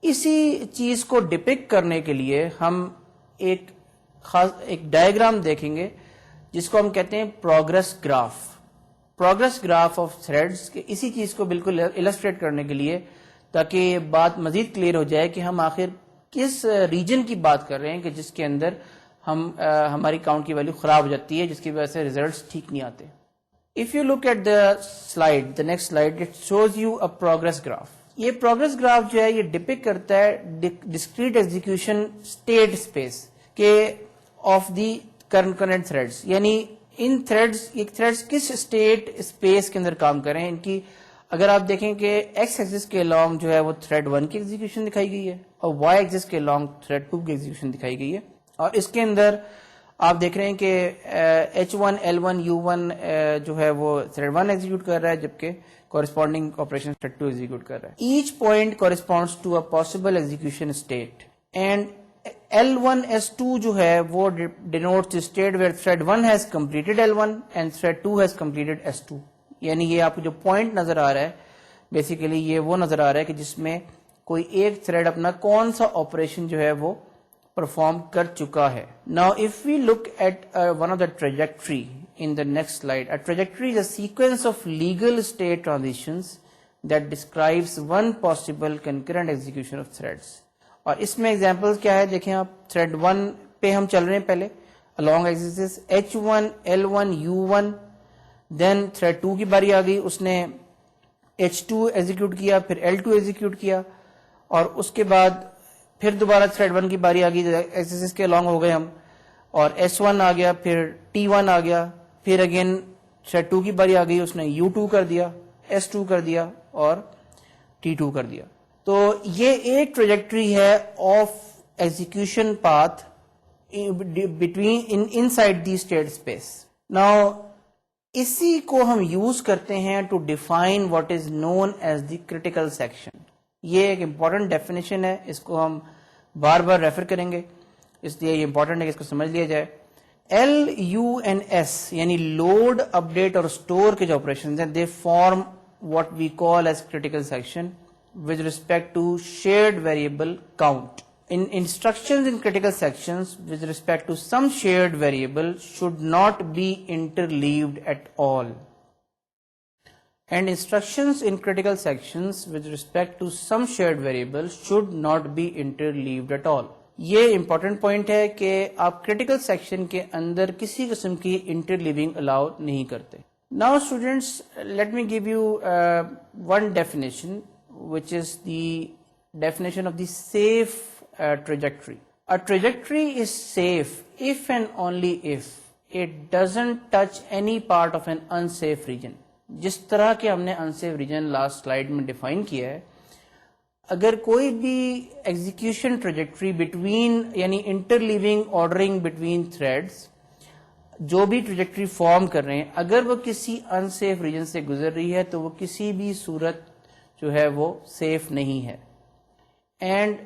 اسی چیز کو ڈپکٹ کرنے کے لیے ہم ایک ڈائیگرام دیکھیں گے جس کو ہم کہتے ہیں پروگرس گراف آف تھریڈز. اسی چیز کو بالکل السٹریٹ کرنے کے لیے, تاکہ یہ بات مزید کلیئر ہو جائے کہ ہم آخر کس ریجن کی بات کر رہے ہیں کہ جس کے اندر ہماری کاؤنٹ کی ویلیو خراب ہو جاتی ہے, جس کی وجہ سے ریزلٹس ٹھیک نہیں آتے. If you look at the next slide, it shows you a progress graph. یہ پروگرس گراف جو ہے یہ ڈپکٹ کرتا ہے ڈسکریٹ ایگزیکیوشن اسٹیٹ اسپیس کے آف دی کرنٹ تھریڈس, یعنی ان تھریڈس کس اسٹیٹ اسپیس کے اندر کام کریں. ان کی اگر آپ دیکھیں کہ ایکس ایکسس کے along جو ہے وہ تھریڈ 1 کی ایگزیکیوشن دکھائی گئی ہے, اور وائی ایکسس کے along تھریڈ 2 کی ایگزیکیوشن دکھائی گئی ہے. اور اس کے اندر آپ دیکھ رہے ہیں کہ H1, L1, U1 جو ہے وہ تھریڈ 1 ایگزیکیوٹ کر رہا ہے, جبکہ کورسپونڈنگ آپریشن تھریڈ 2 ایگزیکیوٹ کر رہا ہے. Each point corresponds to a possible execution state, and L1S2 جو ہے وہ denotes the state where thread 1 has completed L1 and thread 2 has completed S2. یعنی یہ آپ کو جو پوائنٹ نظر آ رہا ہے بیسیکلی یہ وہ نظر آ رہا ہے کہ جس میں کوئی ایک تھریڈ اپنا کون سا آپریشن جو ہے وہ پرفارم کر چکا ہے. Now if we look at one of the trajectory in the next slide, a trajectory is a sequence of legal state transitions that describes one possible concurrent execution of threads. اور اس میں ایگزامپل کیا ہے دیکھیں آپ, تھریڈ 1 پہ ہم چل رہے ہیں پہلے along axis H1 L1 U1, دین تھریڈ 2 کی باری آ گئی, اس نے H2 ایگزیکیوٹ کیا, پھر L2 ایگزیکیوٹ کیا, اور اس کے بعد پھر دوبارہ تھریڈ 1 کی باری آ گئی, ایکسس کے along ہو گئے ہم, اور S1 آ گیا, پھر T1 آ گیا, پھر اگین تھریڈ 2 کی باری آ گئی, اس نے U2 کر دیا, S2 کر دیا اور T2 کر دیا. تو یہ ایک ٹریجیکٹری ہے of execution path between inside the state space. Now اسی کو ہم یوز کرتے ہیں to define what is known as the critical section. یہ ایک امپورٹنٹ ڈیفینیشن ہے, اس کو ہم بار بار ریفر کریں گے, اس لیے یہ امپورٹنٹ ہے کہ اس کو سمجھ لیا جائے. ایل یو این ایس یعنی لوڈ, اپڈیٹ اور اسٹور کے جو آپریشن ہیں, they form what we call as critical section with respect to shared variable count. Instructions in critical sections with respect to some shared variable should not be interleaved at all. And instructions in critical sections with respect to some shared variable should not be interleaved at all. یہ امپورٹنٹ پوائنٹ ہے کہ آپ کریٹیکل سیکشن کے اندر کسی قسم کی انٹرلیونگ الاؤ نہیں کرتے. Now students, let me give you one definition, which is the definition of the safe trajectory. A trajectory is safe if and only if it doesn't touch any part of an unsafe region. جس طرح کہ ہم نے unsafe region last slide میں define کیا ہے, اگر کوئی بھی execution trajectory between یعنی interleaving ordering between threads جو بھی trajectory form کر رہے ہیں, اگر وہ کسی unsafe region سے گزر رہی ہے تو وہ کسی بھی صورت جو ہے وہ سیف نہیں ہے. اینڈ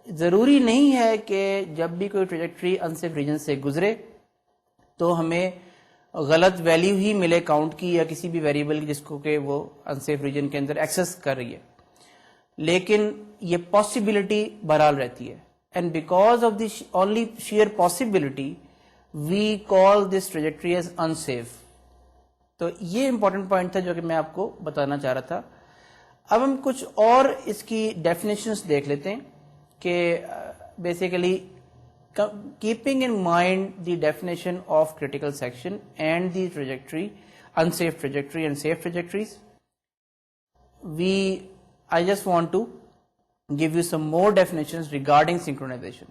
ضروری نہیں ہے کہ جب بھی کوئی ٹریجیکٹری انسیف ریجن سے گزرے تو ہمیں غلط ویلیو ہی ملے کاؤنٹ کی یا کسی بھی ویریبل کی جس کو کہ وہ انسیف ریجن کے اندر ایکسس کر رہی ہے, لیکن یہ پاسبلٹی بہرحال رہتی ہے. And because of the only share possibility we call this trajectory as unsafe. تو یہ امپورٹنٹ پوائنٹ تھا جو کہ میں آپ کو بتانا چاہ رہا تھا. اب ہم کچھ اور اس کی ڈیفینیشنس دیکھ لیتے ہیں کہ basically keeping in mind the definition of critical section and the trajectory unsafe trajectory and safe trajectories, I just want to give you some more definitions regarding synchronization.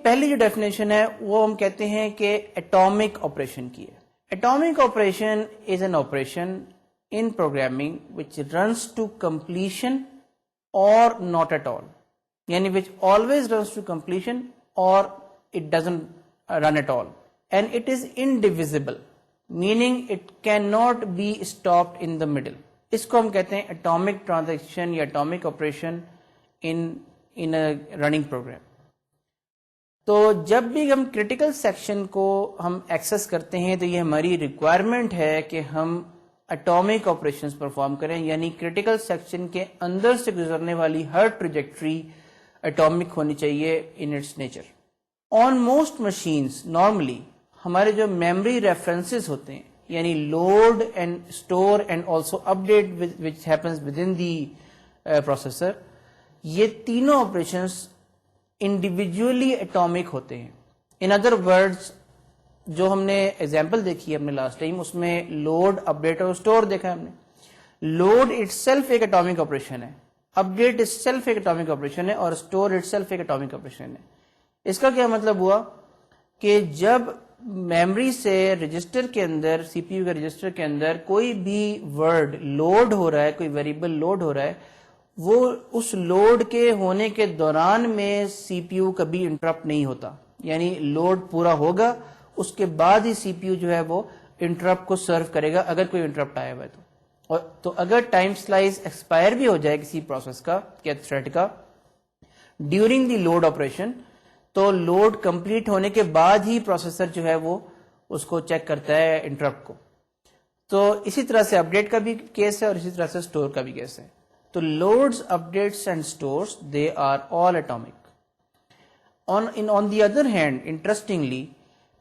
پہلی جو ڈیفینیشن ہے وہ ہم کہتے ہیں کہ ایٹامک آپریشن کی ہے. Atomic operation is an operation in programming which runs to completion or not at all, yani which always runs to completion or it doesn't run at all, and it is indivisible, meaning it cannot be stopped in the middle. اس کو ہم کہتے ہیں atomic transaction یا atomic operation in a running program. تو جب بھی ہم critical section کو ہم ایکسس کرتے ہیں تو یہ ہماری ریکوائرمنٹ ہے کہ ہم اٹامک آپریشنز پرفارم کریں, یعنی کریٹیکل سیکشن کے اندر سے گزرنے والی ہر ٹریجیکٹری اٹامک ہونی چاہیے in its nature. On most machines normally ہمارے جو میموری ریفرنسز ہوتے ہیں, یعنی load and store and also update which happens within the processor, یہ تینوں آپریشنز انڈیویجولی اٹامک ہوتے ہیں. ان ادر ورڈز جو ہم نے ایگزامپل دیکھی ہے اپنے لاسٹ ٹائم, اس میں لوڈ, اپڈیٹ اور اسٹور دیکھا ہم نے. لوڈ اٹ سیلف ایک اٹامک آپریشن ہے, اپڈیٹ اٹ سیلف ایک اٹامک آپریشن ہے, اور اسٹور اٹ سیلف ایک اٹامک آپریشن ہے. اس کا کیا مطلب ہوا کہ جب میموری سے رجسٹر کے اندر, سی پی یو کے رجسٹر کے اندر کوئی بھی ورڈ لوڈ ہو رہا ہے, کوئی ویریبل لوڈ ہو رہا ہے, وہ اس لوڈ کے ہونے کے دوران میں سی پی یو کبھی انٹرپٹ نہیں ہوتا, یعنی لوڈ پورا ہوگا اس کے بعد ہی سی پی یو جو ہے وہ انٹرپٹ کو سرو کرے گا اگر کوئی انٹرپٹ آیا ہوا ہے تو. تو اگر ٹائم سلائس ایکسپائر بھی ہو جائے کسی پروسیس کا یا تھریڈ کا ڈیورنگ دی لوڈ آپریشن, تو لوڈ کمپلیٹ ہونے کے بعد ہی پروسیسر جو ہے وہ اس کو چیک کرتا ہے انٹرپٹ کو. تو اسی طرح سے اپڈیٹ کا بھی کیس ہے اور اسی طرح سے اسٹور کا بھی کیس ہے. تو loads, updates and stores, they are all atomic. On the other hand, interestingly,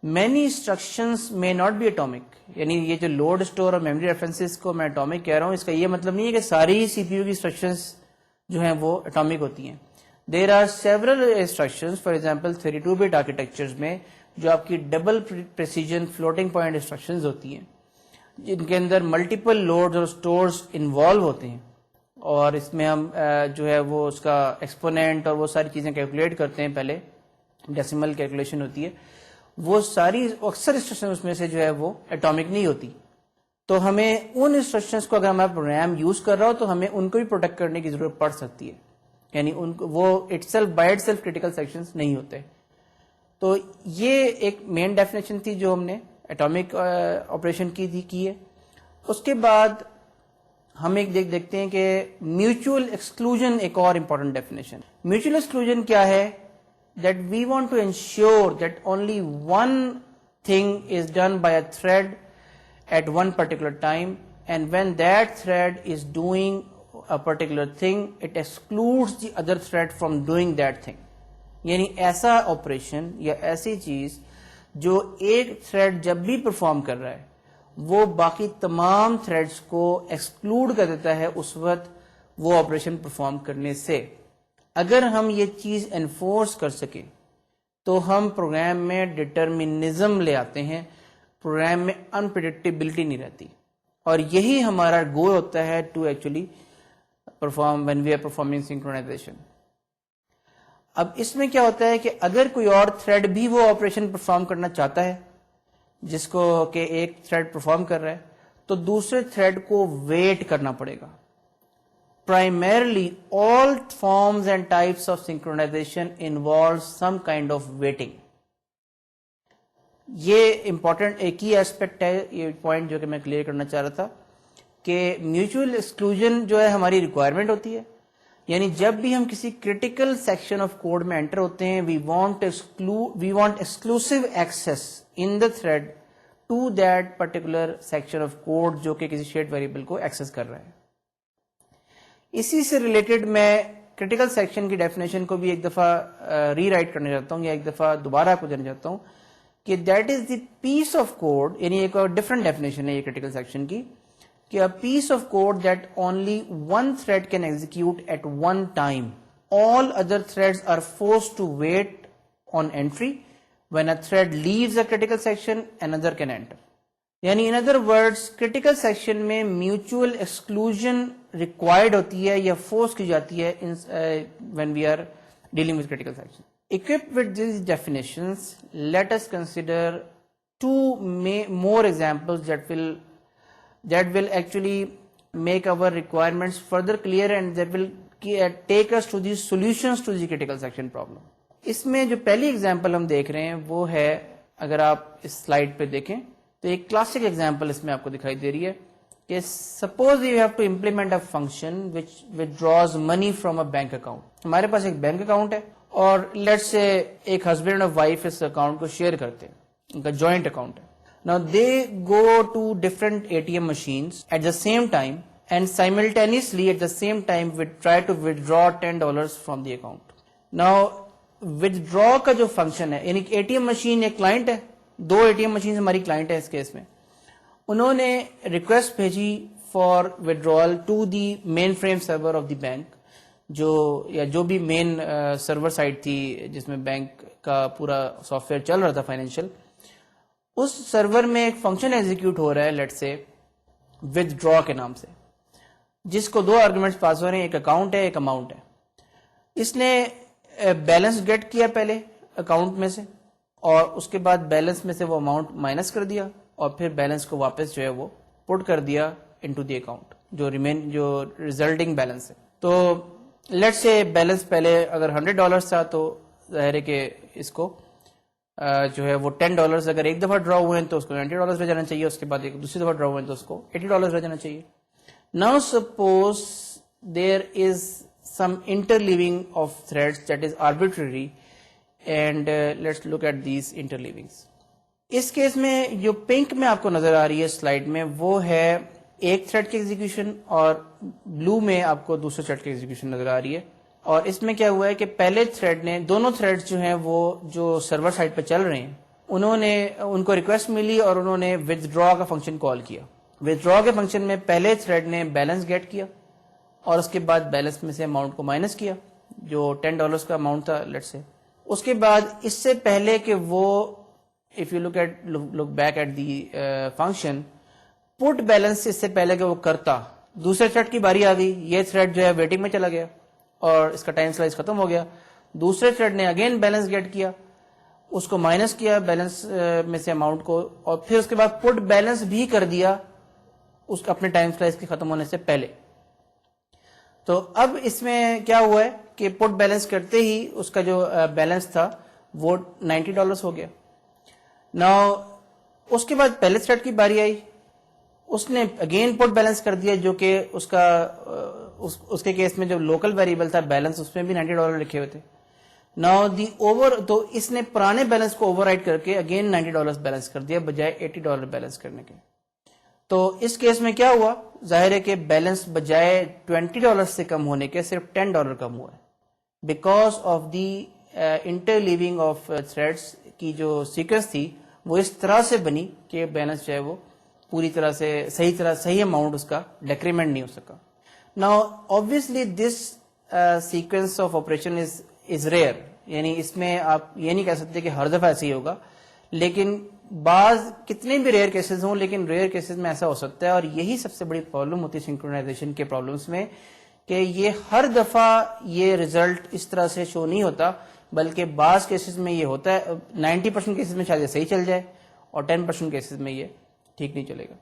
many instructions may not be atomic. یعنی یہ جو لوڈ اسٹور اور میموری ریفرنسز کو میں اٹامک کہہ رہا ہوں، اس کا یہ مطلب نہیں ہے کہ ساری سی پی یو کی انسٹرکشنز جو ہیں وہ اٹامک ہوتی ہیں. There are several instructions, for example 32 bit architectures میں جو آپ کی double precision floating point instructions ہوتی ہیں، جن کے اندر ملٹیپل لوڈز اور اسٹورز انوالو ہوتے ہیں، اور اس میں ہم جو ہے وہ اس کا ایکسپوننٹ اور وہ ساری چیزیں کیلکولیٹ کرتے ہیں، پہلے ڈیسیمل کیلکولیشن ہوتی ہے. وہ ساری اکثر انسٹرکشن اس میں سے جو ہے وہ ایٹامک نہیں ہوتی. تو ہمیں ان انسٹرکشنز کو، اگر ہمارا پروگرام یوز کر رہا ہو تو ہمیں ان کو بھی پروٹیکٹ کرنے کی ضرورت پڑ سکتی ہے. یعنی ان کو وہ it self by it self critical sections نہیں ہوتے. تو یہ ایک مین ڈیفینیشن تھی جو ہم نے ایٹامک آپریشن کی ہے. اس کے بعد ہم ایک دیکھتے ہیں کہ میوچل ایکسکلوژن ایک اور امپورٹنٹ ڈیفینیشن. میوچل ایکسکلوژن کیا ہے؟ That we want to ensure that only one thing is done by a thread at one particular time, and when that thread is doing a particular thing, it excludes the other thread from doing that thing. یعنی ایسا آپریشن یا ایسی چیز جو ایک تھریڈ جب بھی پرفارم کر رہا ہے وہ باقی تمام تھریڈز کو ایکسکلوڈ کر دیتا ہے اس وقت وہ آپریشن پرفارم کرنے سے. اگر ہم یہ چیز انفورس کر سکیں تو ہم پروگرام میں ڈٹرمنزم لے آتے ہیں، پروگرام میں انپریڈکٹیبلٹی نہیں رہتی، اور یہی ہمارا گول ہوتا ہے to actually perform when we are performing synchronization. اب اس میں کیا ہوتا ہے کہ اگر کوئی اور تھریڈ بھی وہ آپریشن پرفارم کرنا چاہتا ہے جس کو کہ ایک تھریڈ پرفارم کر رہا ہے، تو دوسرے تھریڈ کو ویٹ کرنا پڑے گا. Primarily, all forms and types of synchronization involve some kind of waiting. یہ امپورٹنٹ ایک ہی ایسپیکٹ ہے، یہ پوائنٹ جو کہ میں کلیئر کرنا چاہ رہا تھا کہ میوچل ایکسکلوژن جو ہے ہماری ریکوائرمنٹ ہوتی ہے. یعنی جب بھی ہم کسی کریٹیکل سیکشن آف کوڈ میں انٹر ہوتے ہیں، we want exclusive access in the thread to that particular section of code جو کہ کسی شیئرڈ ویریبل کو ایکسس کر رہا ہے. اسی سے ریلیٹڈ میں کریٹیکل سیکشن کی ڈیفینیشن کو بھی ایک دفعہ ری رائٹ کرنا چاہتا ہوں، یا ایک دفعہ دوبارہ آپ کو دینا چاہتا ہوں کہ that is the piece of code. یعنی ایک اور ڈفرنٹ ڈیفینیشن ہے یہ کریٹیکل سیکشن کی کہ a piece of code that only one thread can execute at one time. All other threads are forced to wait on entry. When a thread leaves a critical section, another can enter. یعنی in other words, critical section میں mutual exclusion required ہوتی ہے یا force کی جاتی ہے when we are dealing with critical section. Equipped with these definitions, let us consider two more examples that will actually make our requirements further clear and that will take us to the solutions to the critical section problem. اس میں جو پہلی ایگزامپل ہم دیکھ رہے ہیں وہ ہے، اگر آپ اس سلائڈ پہ دیکھیں تو ایک کلاسک ایگزامپل اس میں آپ کو دکھائی دے رہی ہے کہ suppose you have to implement a function which withdraws money from a bank account. ہمارے پاس ایک بینک اکاؤنٹ ہے اور لیٹس سے ایک ہسبینڈ اور وائف اس اکاؤنٹ کو شیئر کرتے ہیں، ان کا جوائنٹ اکاؤنٹ ہے. Now they go to different ATM machines at the same time and simultaneously at the same time we try to withdraw $10 from the account. Now withdraw کا جو فنکشن ہے، یعنی ATM مشین ایک کلائنٹ ہے، دو ATM مشین ہماری کلائنٹ ہے. اس کیس میں انہوں نے ریکویسٹ بھیجی for withdrawal to the mainframe server of the bank, جو بھی مین سرور سائٹ تھی جس میں بینک کا پورا سافٹ ویئر چل رہا تھا فائنینشیل. اس سرور میں ایک فنکشن ایگزیکیوٹ ہو رہا ہے لیٹ سے withdraw کے نام سے، جس کو دو آرگومنٹس پاس ہو رہے ہیں، ایک اکاؤنٹ ہے ایک اماؤنٹ ہے. اس نے بیلنس گیٹ کیا پہلے اکاؤنٹ میں سے، اور اس کے بعد بیلنس میں سے وہ اماؤنٹ مائنس کر دیا اور پھر بیلنس کو واپس جو ہے وہ پٹ کر دیا انٹو دی اکاؤنٹ، جو ریزلٹنگ بیلنس ہے. تو لیٹ سے بیلنس پہلے اگر $100 تھا تو ظاہر ہے کہ اس کو جو ہے وہ $10 اگر ایک دفعہ ڈرا ہوئے ہیں تو اس کو $90 رہ جانا چاہیے، اس کے بعد ایک دوسری دفعہ ڈرا ہوئے ہیں تو اس کو $80 رہ جانا چاہیے. Now suppose there is some interleaving of threads that is arbitrary and let's look at these interleavings. اس کیس میں جو پنک میں آپ کو نظر آ رہی ہے سلائڈ میں وہ ہے ایک تھریڈ کی ایگزیکیوشن اور بلو میں آپ کو دوسرے تھریڈ کی ایگزیکیوشن نظر آ رہی ہے. اور اس میں کیا ہوا ہے کہ پہلے تھریڈ نے, دونوں تھریڈ جو ہیں وہ جو سرور سائٹ پہ چل رہے ہیں, ان کو ریکویسٹ ملی اور انہوں نے ودرا کا فنکشن کال کیا. ودرا کے فنکشن میں پہلے تھریڈ نے بیلنس گیٹ کیا اور اس کے بعد بیلنس میں سے اماؤنٹ کو مائنس کیا جو $10 کا اماؤنٹ تھا لیٹس سے. اس کے بعد اس سے پہلے کہ وہ if you look back at the function put balance, اس سے پہلے کہ وہ کرتا, دوسرے تھریڈ کی باری آ گئی. یہ تھریڈ جو ہے ویٹنگ میں چلا گیا اور اس کا ٹائم سلائس ختم ہو گیا. دوسرے تھریڈ نے اگین بیلنس گیٹ کیا, اس کو مائنس کیا بیلنس میں سے اماؤنٹ کو, اور پھر اس کے بعد پٹ بیلنس بھی کر دیا اس اپنے ٹائم سلائس کے ختم ہونے سے پہلے. تو اب اس میں کیا ہوا ہے کہ پٹ بیلنس کرتے ہی اس کا جو بیلنس تھا وہ $90 ہو گیا. ناؤ اس کے بعد پہلے تھریڈ کی باری آئی, اس نے اگین پٹ بیلنس کر دیا جو کہ اس کا اس کے کیس میں جو لوکل ویریبل تھا بیلنس اس میں بھی $90 لکھے ہوئے تھے. ناؤ تو اس نے پرانے بیلنس کو اوور رائٹ کر کے اگین $90 بیلنس کر دیا بجائے $80 بیلنس کرنے کے. تو اس کیس میں کیا ہوا, ظاہر ہے کہ بیلنس بجائے $20 سے کم ہونے کے صرف $10 کم ہوا ہے, because of the interleaving of threads کی جو سیکوینس تھی وہ اس طرح سے بنی کہ بیلنس جو ہے وہ پوری طرح سے صحیح اماؤنٹ اس کا ڈیکریمنٹ نہیں ہو سکا. Now obviously this sequence of operation is rare, یعنی اس میں آپ یہ نہیں کہہ سکتے کہ ہر دفعہ ایسے ہی ہوگا, لیکن بعض کتنے بھی ریئر کیسز ہوں لیکن ریئر کیسز میں ایسا ہو سکتا ہے. اور یہی سب سے بڑی پرابلم ہوتی ہے سنکرونائزیشن کے پرابلمس میں کہ یہ ہر دفعہ یہ ریزلٹ اس طرح سے شو نہیں ہوتا, بلکہ بعض کیسز میں یہ ہوتا ہے. 90% کیسز میں شاید یہ صحیح چل جائے اور 10% کیسز میں یہ ٹھیک نہیں چلے گا.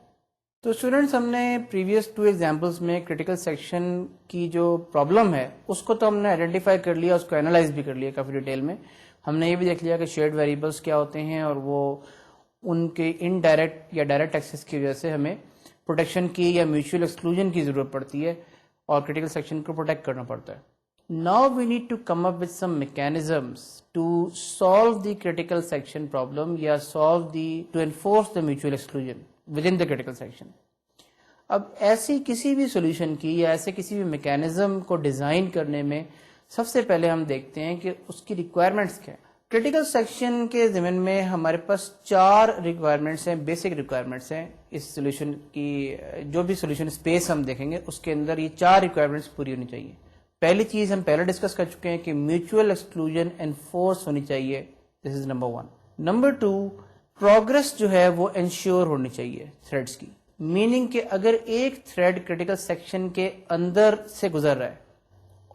تو اسٹوڈینٹس ہم نے پریویس 2 ایگزامپلس میں کریٹیکل سیکشن کی جو پرابلم ہے اس کو تو ہم نے آئیڈینٹیفائی کر لیا, اس کو اینالائز بھی کر لیا کافی ڈیٹیل میں. ہم نے یہ بھی دیکھ لیا کہ شیئرڈ ویریبلس کیا ہوتے ہیں اور وہ ان کے انڈائریکٹ یا ڈائریکٹ ایکسس کی وجہ سے ہمیں پروٹیکشن کی یا میوچل ایکسکلوژن کی ضرورت پڑتی ہے اور کریٹیکل سیکشن کو پروٹیکٹ کرنا پڑتا ہے. Now we need to come up with some mechanisms to solve the critical section problem یا to enforce the mutual exclusion within the critical section. اب ایسی کسی بھی سولوشن کی یا ایسے کسی بھی میکینزم کو ڈیزائن کرنے میں سب سے پہلے ہم دیکھتے ہیں کہ اس کی ریکوائرمنٹس کیا ہیں. کریٹیکل سیکشن کے ضمن میں ہمارے پاس 4 ریکوائرمنٹس ہیں, بیسک ریکوائرمنٹس ہیں. اس سولوشن کی جو بھی سولوشن اسپیس ہم دیکھیں گے اس کے اندر یہ 4 ریکوائرمنٹس پوری ہونی چاہیے. پہلی چیز ہم پہلے ڈسکس کر چکے ہیں کہ میوچل ایکسکلوژن انفورس ہونی چاہیے, دس از نمبر 1. نمبر 2, پروگرس جو ہے وہ انشور ہونی چاہیے تھریڈس کی, میننگ کہ اگر ایک تھریڈ کریٹیکل سیکشن کے اندر سے گزر رہا ہے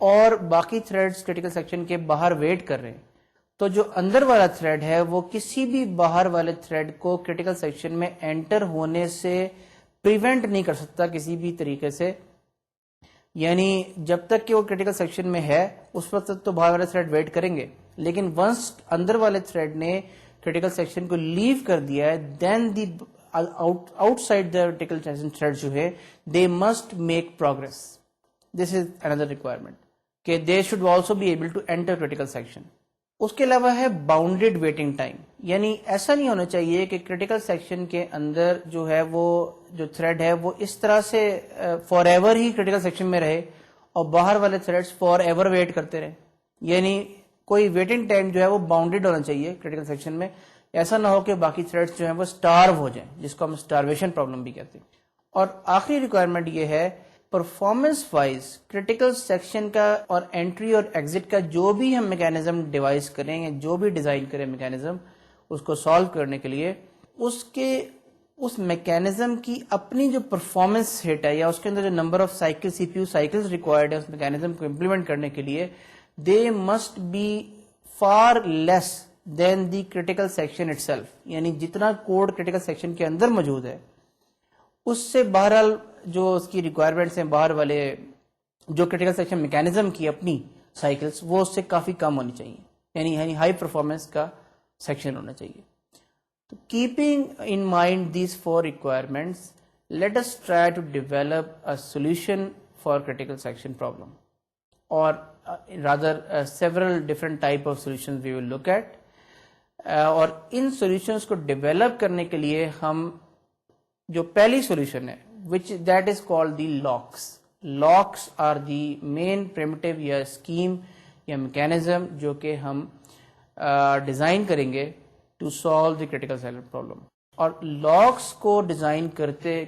اور باقی تھریڈز کریٹیکل سیکشن کے باہر ویٹ کر رہے ہیں تو جو اندر والا تھریڈ ہے وہ کسی بھی باہر والے تھریڈ کو کریٹیکل سیکشن میں انٹر ہونے سے پریونٹ نہیں کر سکتا کسی بھی طریقے سے. یعنی جب تک کہ وہ کریٹیکل سیکشن میں ہے اس وقت تک تو باہر والے تھریڈ ویٹ کریں گے, لیکن ونس اندر والے تھریڈ نے کریٹیکل سیکشن کو لیو کر دیا ہے then the outside the critical section thread جو ہے they must make progress. This is under requirement کہ they should also be able to enter critical section. اس کے علاوہ ہے باؤنڈیڈ ویٹنگ ٹائم, یعنی ایسا نہیں ہونا چاہیے کہ کریٹیکل سیکشن کے اندر جو ہے وہ جو تھریڈ ہے وہ اس طرح سے for ever he critical section میں رہے اور باہر والے تھریڈز فار ایور ویٹ کرتے رہے. یعنی کوئی ویٹنگ ٹائم جو ہے وہ باؤنڈیڈ ہونا چاہیے کریٹیکل سیکشن میں, ایسا نہ ہو کہ باقی تھریڈز جو ہیں وہ اسٹارو ہو جائیں, جس کو ہم اسٹارویشن پرابلم بھی کہتے ہیں. اور آخری ریکوائرمنٹ یہ ہے پرفارمنس وائز کریٹیکل سیکشن کا اور انٹری اور ایگزٹ کا جو بھی ہم میکینزم ڈیوائز کریں یا جو بھی ڈیزائن کریں میکینزم اس کو سالو کرنے کے لیے, اس میکینزم کی اپنی جو پرفارمنس ہٹ ہے یا اس کے اندر جو number of cycle C P U cycles required ہے اس میکینزم کو امپلیمنٹ کرنے کے لیے, they must be far less than the critical section itself. یعنی جتنا کوڈ کریٹیکل سیکشن کے اندر موجود ہے اس سے بہرحال جو اس کی ریکوائرمنٹس ہیں باہر والے جو کریٹیکل سیکشن میکینزم کی اپنی سائیکلز وہ اس سے کافی کم ہونی چاہیے, یعنی ہائی پرفارمنس کا سیکشن ہونا چاہیے. تو keeping in mind these 4 requirements let us try to develop a solution for critical section problem, اور rather several different type of solutions we will look at. اور ان سولوشنز کو ڈیولپ کرنے کے لیے ہم جو پہلی سولوشن ہے which that is called the locks. Locks are the main primitive یا scheme یا mechanism جو کہ ہم ڈیزائن کریں گے to solve the critical silent problem. اور لاکس کو ڈیزائن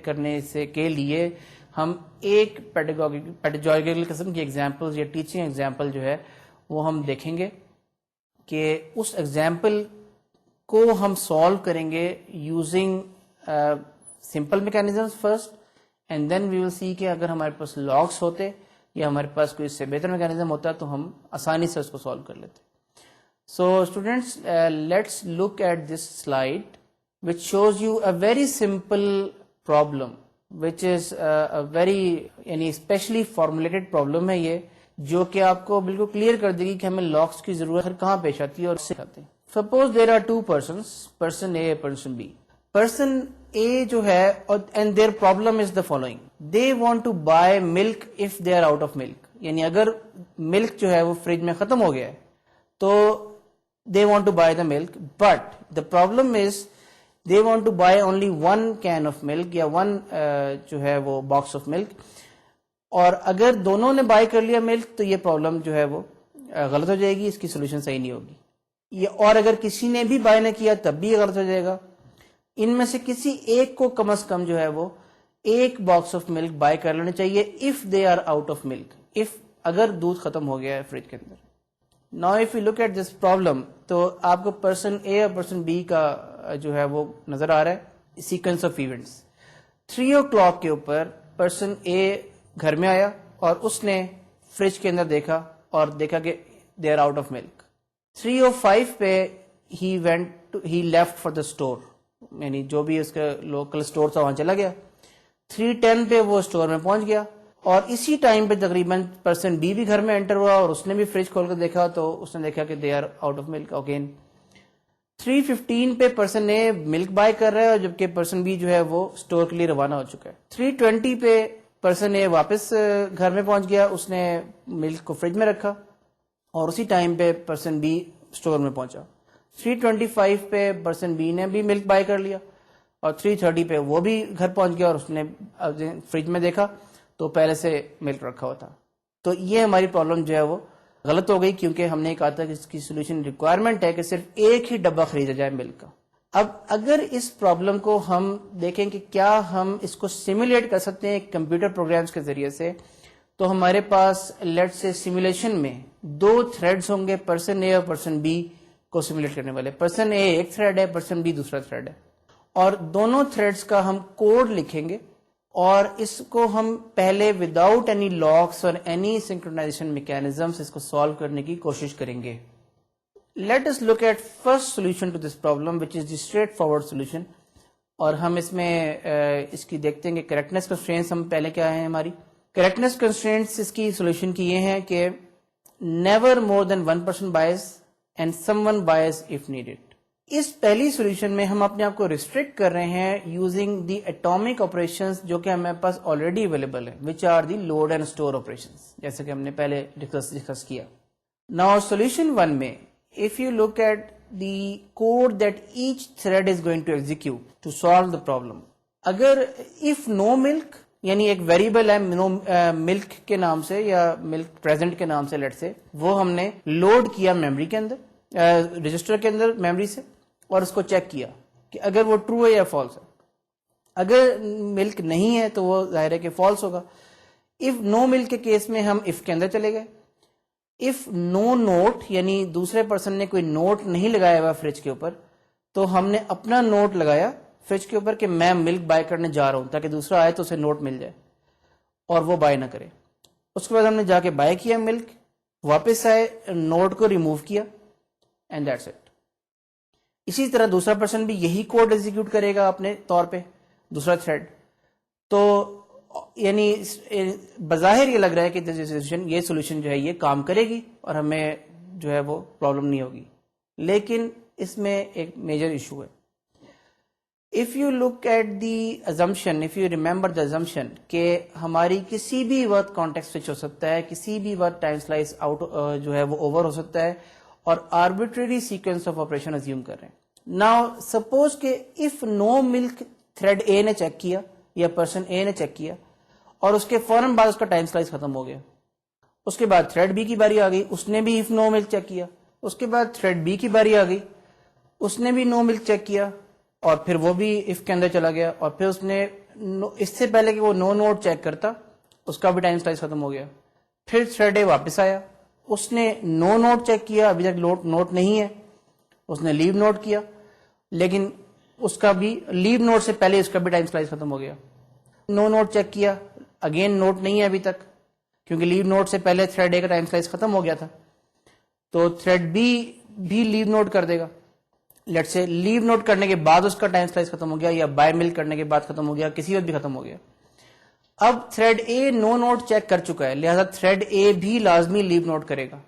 کرنے سے کے لیے ہم ایک پیڈاگوجیکل قسم کی ایگزامپل یا ٹیچنگ ایگزامپل جو ہے وہ ہم دیکھیں گے کہ اس ایگزامپل کو ہم سالو کریں گے using simple mechanisms first and then we will see کہ اگر ہمارے پاس لاکس ہوتے یا ہمارے پاس کوئی اس سے بہتر میکینزم ہوتا تو ہم آسانی سے اس کو سالو کر لیتے. So students, let's look at this slide which shows you a very simple problem which is a very specially formulated problem ہے یہ جو کہ آپ کو بالکل کلیئر کر دے گی کہ ہمیں لاکس کی ضرورت کہاں پیش آتی ہے اور سے آتے ہیں. Suppose there are two persons, person A and person B. Person A جو ہے and their problem is the following. They want to buy milk if they are out of milk. یعنی اگر ملک جو ہے وہ فریج میں ختم ہو گیا ہے تو they want to buy the milk, but the problem is they want to buy only one can of milk یا one جو ہے وہ box of milk. اور اگر دونوں نے بائی کر لیا ملک تو یہ پرابلم جو ہے وہ غلط ہو جائے گی, اس کی سولوشن صحیح نہیں ہوگی. اور اگر کسی نے بھی بائی نہ کیا تب بھی یہ غلط ہو جائے گا. ان میں سے کسی ایک کو کم از کم جو ہے وہ ایک باکس آف ملک بائی کر لینا چاہیے if they are out of milk, if اگر دودھ ختم ہو گیا ہے فریج کے اندر. Now if you look at this problem تو آپ کو پرسن اے اور پرسن بی کا جو ہے وہ نظر آ رہا ہے سیکوینس آف ایونٹس. 3 o'clock کے اوپر پرسن اے گھر میں آیا اور اس نے فریج کے اندر دیکھا اور دیکھا کہ they are out of milk. 3:05 پہ he left for the store, یعنی جو بھی اس کا لوکل اسٹور تھا وہاں چلا گیا. 3:10 پہ وہ اسٹور میں پہنچ گیا اور اسی ٹائم پہ تقریباً پرسن بی بھی گھر میں انٹر ہوا اور اس نے بھی فریج کھول کر دیکھا تو اس نے دیکھا کہ they are out of milk again. 3:15 پہ پرسن اے ملک بائی کر رہا ہے اور جبکہ پرسن بی جو ہے وہ اسٹور کے لیے روانہ ہو چکا ہے. 3:20 پہ پرسن اے واپس گھر میں پہنچ گیا, اس نے ملک کو فریج میں رکھا اور اسی ٹائم پہ پرسن بی اسٹور میں پہنچا. 3:25 پہ پرسن بی نے بھی ملک بائی کر لیا اور 3:30 پہ وہ بھی گھر پہنچ گیا اور اس نے فریج میں دیکھا تو پہلے سے ملک رکھا ہوا تھا. تو یہ ہماری پرابلم جو ہے وہ غلط ہو گئی کیونکہ ہم نے کہا تھا کہ اس کی سولوشن ریکوائرمنٹ ہے کہ صرف ایک ہی ڈبہ خریدا جائے ملک کا. اب اگر اس پرابلم کو ہم دیکھیں کہ کیا ہم اس کو سیمولیٹ کر سکتے ہیں کمپیوٹر پروگرامز کے ذریعے سے, تو ہمارے پاس لیٹ سے سیمولیشن میں 2 تھریڈز ہوں گے, پرسن اے اور پرسن بی کو سیمولیٹ کرنے والے. پرسن اے ایک تھریڈ ہے, پرسن بی دوسرا تھریڈ ہے, اور دونوں تھریڈز کا ہم کوڈ لکھیں گے اور اس کو ہم پہلے وداؤٹ اینی لاکس اور اینی سنکرونائزیشن میکینزمس اس کو سالو کرنے کی کوشش کریں گے. Let us look at first solution to this problem which is the straightforward solution. اور ہم اس میں اس کی دیکھتے ہیں کہ کریکٹنیس کنسٹرینٹس ہم پہلے کیا ہیں. ہماری کریکٹنیس کنسٹرینٹس اس کی سولوشن کی یہ ہیں کہ never more than 1 person buys and someone buys if needed. اس پہلی سولوشن میں ہم اپنے آپ کو ریسٹرکٹ کر رہے ہیں یوزنگ دی ایٹامک آپریشنز جو کہ ہمارے پاس آلریڈی اویلیبل ہے, which are the load and store operations, جیسے کہ ہم نے پہلے ڈسکس کیا. ناؤ سولوشن 1 میں if you look at the code that each thread is going to execute to solve the problem, اگر if no milk یعنی ایک ویریبل ہے ملک کے نام سے یا ملک پریزنٹ کے نام سے لیٹ سے, وہ ہم نے لوڈ کیا میموری کے اندر, رجسٹر کے اندر میموری سے, اور اس کو چیک کیا کہ اگر وہ ٹرو ہے یا فالس ہے. اگر ملک نہیں ہے تو وہ ظاہر ہے کہ فالس ہوگا. اف نو ملک کے کیس میں ہم اف کے اندر چلے گئے. اف نو نوٹ یعنی دوسرے پرسن نے کوئی نوٹ نہیں لگایا ہوا فریج کے اوپر, تو ہم نے اپنا نوٹ لگایا فریج کے اوپر کہ میں ملک بائی کرنے جا رہا ہوں, تاکہ دوسرا آئے تو اسے نوٹ مل جائے اور وہ بائی نہ کرے. اس کے بعد ہم نے جا کے بائی کیا ملک, واپس آئے, نوٹ کو ریموو کیا, اینڈ دیٹس اٹ. اسی طرح دوسرا پرسن بھی یہی کوڈ ایگزیکیوٹ کرے گا اپنے طور پہ, دوسرا تھریڈ. تو یعنی بظاہر یہ لگ رہا ہے کہ یہ سولوشن جو ہے یہ کام کرے گی اور ہمیں جو ہے وہ پرابلم نہیں ہوگی, لیکن اس میں ایک میجر ایشو ہے. If you look at the assumption, if you remember the assumption کہ ہماری کسی بھی وقت کانٹیکسٹ سوئچ ہو سکتا ہے, کسی بھی وقت ٹائم سلائس آؤٹ جو ہے وہ اوور ہو سکتا ہے, اور arbitrary sequence of operation assume کر رہے ہیں. Now suppose کہ if no milk thread A نے چیک کیا یا پرسن اے نے چیک کیا اور اس کے فوراً بعد اس کا ٹائم سلائس ختم ہو گیا. اس کے بعد تھریڈ بی کی باری آ گئی, اس نے بھی اف نو ملک چیک کیا. اس کے بعد تھریڈ بی کی باری آ گئی, اس نے بھی نو ملک چیک کیا اور پھر وہ بھی اف کے اندر چلا گیا اور پھر اس نے اس سے پہلے کہ وہ نو نوٹ چیک کرتا اس کا بھی ٹائم سلائس ختم ہو گیا. پھر تھریڈ اے واپس آیا, اس نے نو نوٹ چیک کیا, ابھی تک نوٹ نہیں ہے, اس نے لیو نوٹ کیا لیکن اس کا بھی لیو نوٹ سے پہلے اس کا بھی ٹائم سلائس ختم ہو گیا. نو نوٹ چیک کیا, اگین نوٹ نہیں ہے ابھی تک کیونکہ لیو نوٹ سے پہلے تھریڈ اے کا ٹائم سلائس ختم ہو گیا تھا. تو تھریڈ بی بھی لیو نوٹ کر دے گا. لیٹ سے لیو نوٹ کرنے کے بعد اس کا ٹائم سلائس ختم ہو گیا یا بائی ملک کرنے کے بعد ختم ہو گیا, کسی وقت بھی ختم ہو گیا. اب thread A no note check کر چکا ہے, لہذا تھریڈ اے بھی لازمی لیو نوٹ کرے گا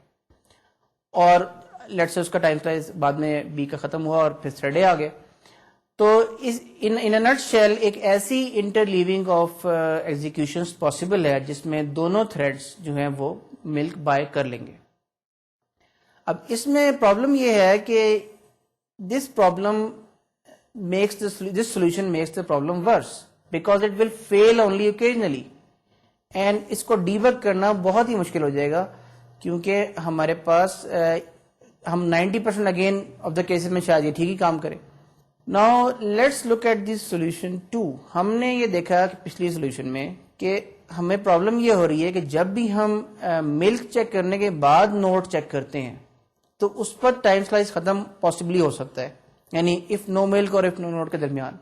اور لیٹ سے اس کا ٹائم سلائس بعد میں بی کا ختم ہوا اور پھر تھریڈ اے آ گیا. تو ان نٹ شیل ایک ایسی انٹر لیونگ آف ایگزیکیوشنز پاسبل ہے جس میں دونوں تھریڈز جو ہیں وہ ملک بائی کر لیں گے. اب اس میں پرابلم یہ ہے کہ this solution makes the problem worse because it will fail only occasionally and اس کو ڈیبگ کرنا بہت ہی مشکل ہو جائے گا کیونکہ ہمارے پاس ہم 90% اگین آف دا کیسز میں شاید یہ ٹھیک ہی کام کرے. Now let's look at this solution 2. ہم نے یہ دیکھا کہ پچھلی سولوشن میں کہ ہمیں پرابلم یہ ہو رہی ہے کہ جب بھی ہم ملک چیک کرنے کے بعد نوٹ چیک کرتے ہیں تو اس پر ٹائم سلائس ختم پاسبلی ہو سکتا ہے, یعنی اف نو ملک اور اف نو نوٹ کے درمیان.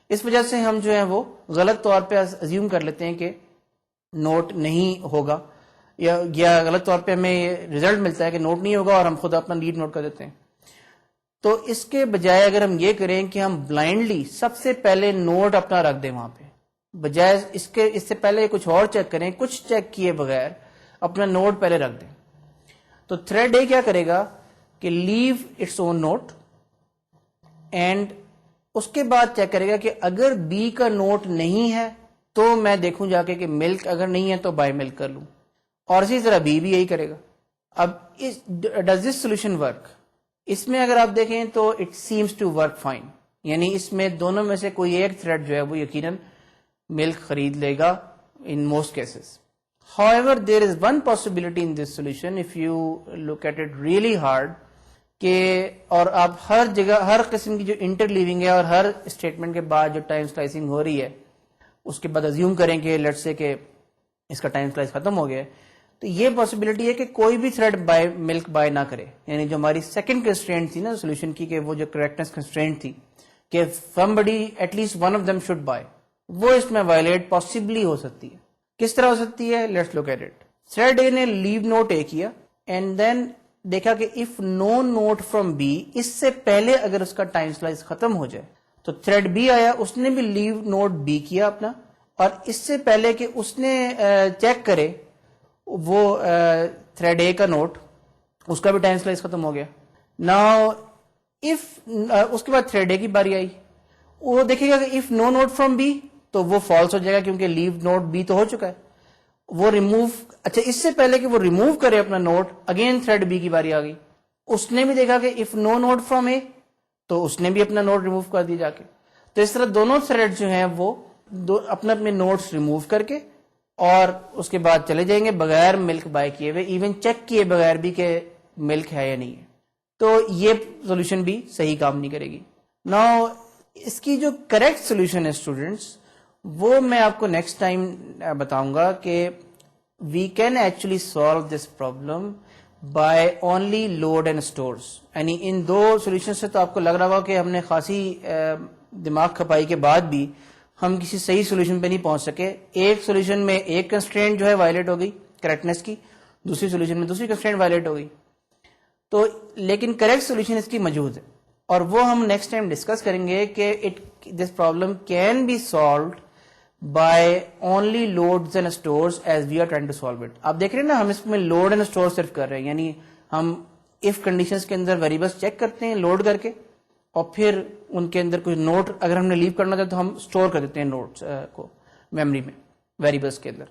اس وجہ سے ہم جو ہے وہ غلط طور پہ ازیوم کر لیتے ہیں کہ نوٹ نہیں ہوگا یا غلط طور پہ ہمیں یہ ریزلٹ ملتا ہے کہ نوٹ نہیں ہوگا اور ہم خود اپنا لیڈ نوٹ کر دیتے ہیں. تو اس کے بجائے اگر ہم یہ کریں کہ ہم بلائنڈلی سب سے پہلے نوٹ اپنا رکھ دیں وہاں پہ, بجائے اس سے پہلے کچھ اور چیک کریں, کچھ چیک کیے بغیر اپنا نوٹ پہلے رکھ دیں. تو تھریڈ اے کیا کرے گا کہ لیو اٹس اون نوٹ اینڈ اس کے بعد چیک کرے گا کہ اگر بی کا نوٹ نہیں ہے تو میں دیکھوں جا کے کہ ملک اگر نہیں ہے تو بائی ملک کر لوں, اور اسی طرح بی بھی یہی کرے گا. اب ڈز دس سولوشن ورک؟ اس میں اگر آپ دیکھیں تو it seems to work fine, یعنی اس میں دونوں میں سے کوئی ایک تھریڈ جو ہے وہ یقیناً ملک خرید لے گا in most cases. However, there is one possibility in this solution if you look at it really hard کہ اور آپ ہر جگہ ہر قسم کی جو انٹر لیونگ ہے اور ہر اسٹیٹمنٹ کے بعد جو ٹائم سلائسنگ ہو رہی ہے اس کے بعد ازیوم کریں کہ لیٹ سے کہ اس کا ٹائم سلائس ختم ہو گیا ہے, تو یہ پاسبلٹی ہے کہ کوئی بھی تھریڈ ملک بائی نہ کرے. یعنی جو ہماری سیکنڈ کنسٹرینٹ تھی نا سولوشن کی کہ وہ جو کریکٹنس کنسٹرینٹ تھی کہ somebody at least one of them should buy, وہ اس میں وائلیٹ پاسبلی ہو سکتی ہے. کس طرح ہو سکتی ہے؟ Let's look at it. Thread A نے لیو نوٹ اے کیا اینڈ دین دیکھا کہ if no note from B, اس سے پہلے اگر اس کا ٹائم سلائس ختم ہو جائے تو تھریڈ بی آیا, اس نے بھی لیو نوٹ بی کیا اپنا, اور اس سے پہلے کہ اس نے چیک کرے وہ تھریڈ اے کا نوٹ, اس کا بھی ٹائم سلائس ختم ہو گیا. ناؤ اس کے بعد تھریڈ اے کی باری آئی, وہ دیکھے گا کہ if no note from B تو وہ فالس ہو جائے گا کیونکہ لیو نوٹ بی تو ہو چکا ہے. وہ ریموو, اچھا اس سے پہلے کہ وہ ریموو کرے اپنا نوٹ, اگین تھریڈ بی کی باری آ گئی, اس نے بھی دیکھا کہ if no note from A تو اس نے بھی اپنا نوٹ ریموو کر دی جا کے. تو اس طرح دونوں تھریڈ جو ہیں وہ اپنے اپنے نوٹس ریموو کر کے اور اس کے بعد چلے جائیں گے بغیر ملک بائی کیے ہوئے, ایون چیک کیے بغیر بھی کہ ملک ہے یا نہیں ہے. تو یہ سولوشن بھی صحیح کام نہیں کرے گی. ناؤ اس کی جو کریکٹ سولوشن ہے اسٹوڈینٹس وہ میں آپ کو نیکسٹ ٹائم بتاؤں گا کہ we can actually solve this problem by only load and stores. یعنی ان دو سولوشن سے تو آپ کو لگ رہا ہوگا کہ ہم نے خاصی دماغ کھپائی کے بعد بھی ہم کسی صحیح سولوشن پہ نہیں پہنچ سکے. ایک سولوشن میں ایک کنسٹرینٹ جو ہے وائلیٹ ہو گئی کریکٹنس کی, دوسری سولوشن میں دوسری کنسٹرینٹ وائلیٹ ہو گئی. تو لیکن کریکٹ سولوشن اس کی موجود ہے اور وہ ہم نیکسٹ ٹائم ڈسکس کریں گے کہ this problem can be solved by only loads and stores as we are trying to solve it. آپ دیکھ رہے ہیں نا ہم اس میں لوڈ اینڈ اسٹور صرف کر رہے ہیں, یعنی ہم اف کنڈیشنز کے اندر ویریبلس چیک کرتے ہیں لوڈ کر کے اور پھر ان کے اندر کچھ نوٹ اگر ہم نے لیو کرنا تھا تو ہم اسٹور کر دیتے ہیں نوٹس کو میموری میں ویریبلس کے اندر.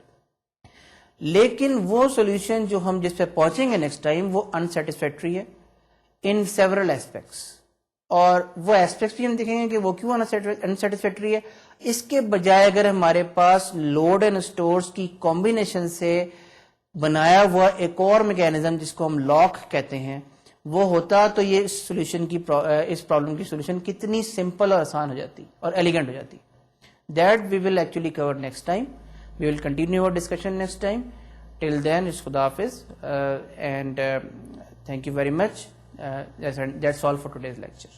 لیکن وہ سولوشن جو ہم جس پہ پہنچیں گے نیکسٹ ٹائم وہ انسیٹسفیکٹری ہے ان سیورل ایسپیکٹس. اور وہ ایسپیکٹس بھی ہم دیکھیں گے کہ وہ کیوں انسیٹسفیکٹری ہے. اس کے بجائے اگر ہمارے پاس لوڈ اینڈ اسٹورز کی کمبینیشن سے بنایا ہوا ایک اور میکینزم جس کو ہم لاک کہتے ہیں وہ ہوتا تو یہ سولوشن کی اس پرابلم کی سولوشن کتنی سمپل اور آسان ہو جاتی اور ایلیگنٹ ہو جاتی. That we will actually cover next time. We will continue our discussion next time. Till then خدا حافظ and thank you very much. That's all for today's lecture.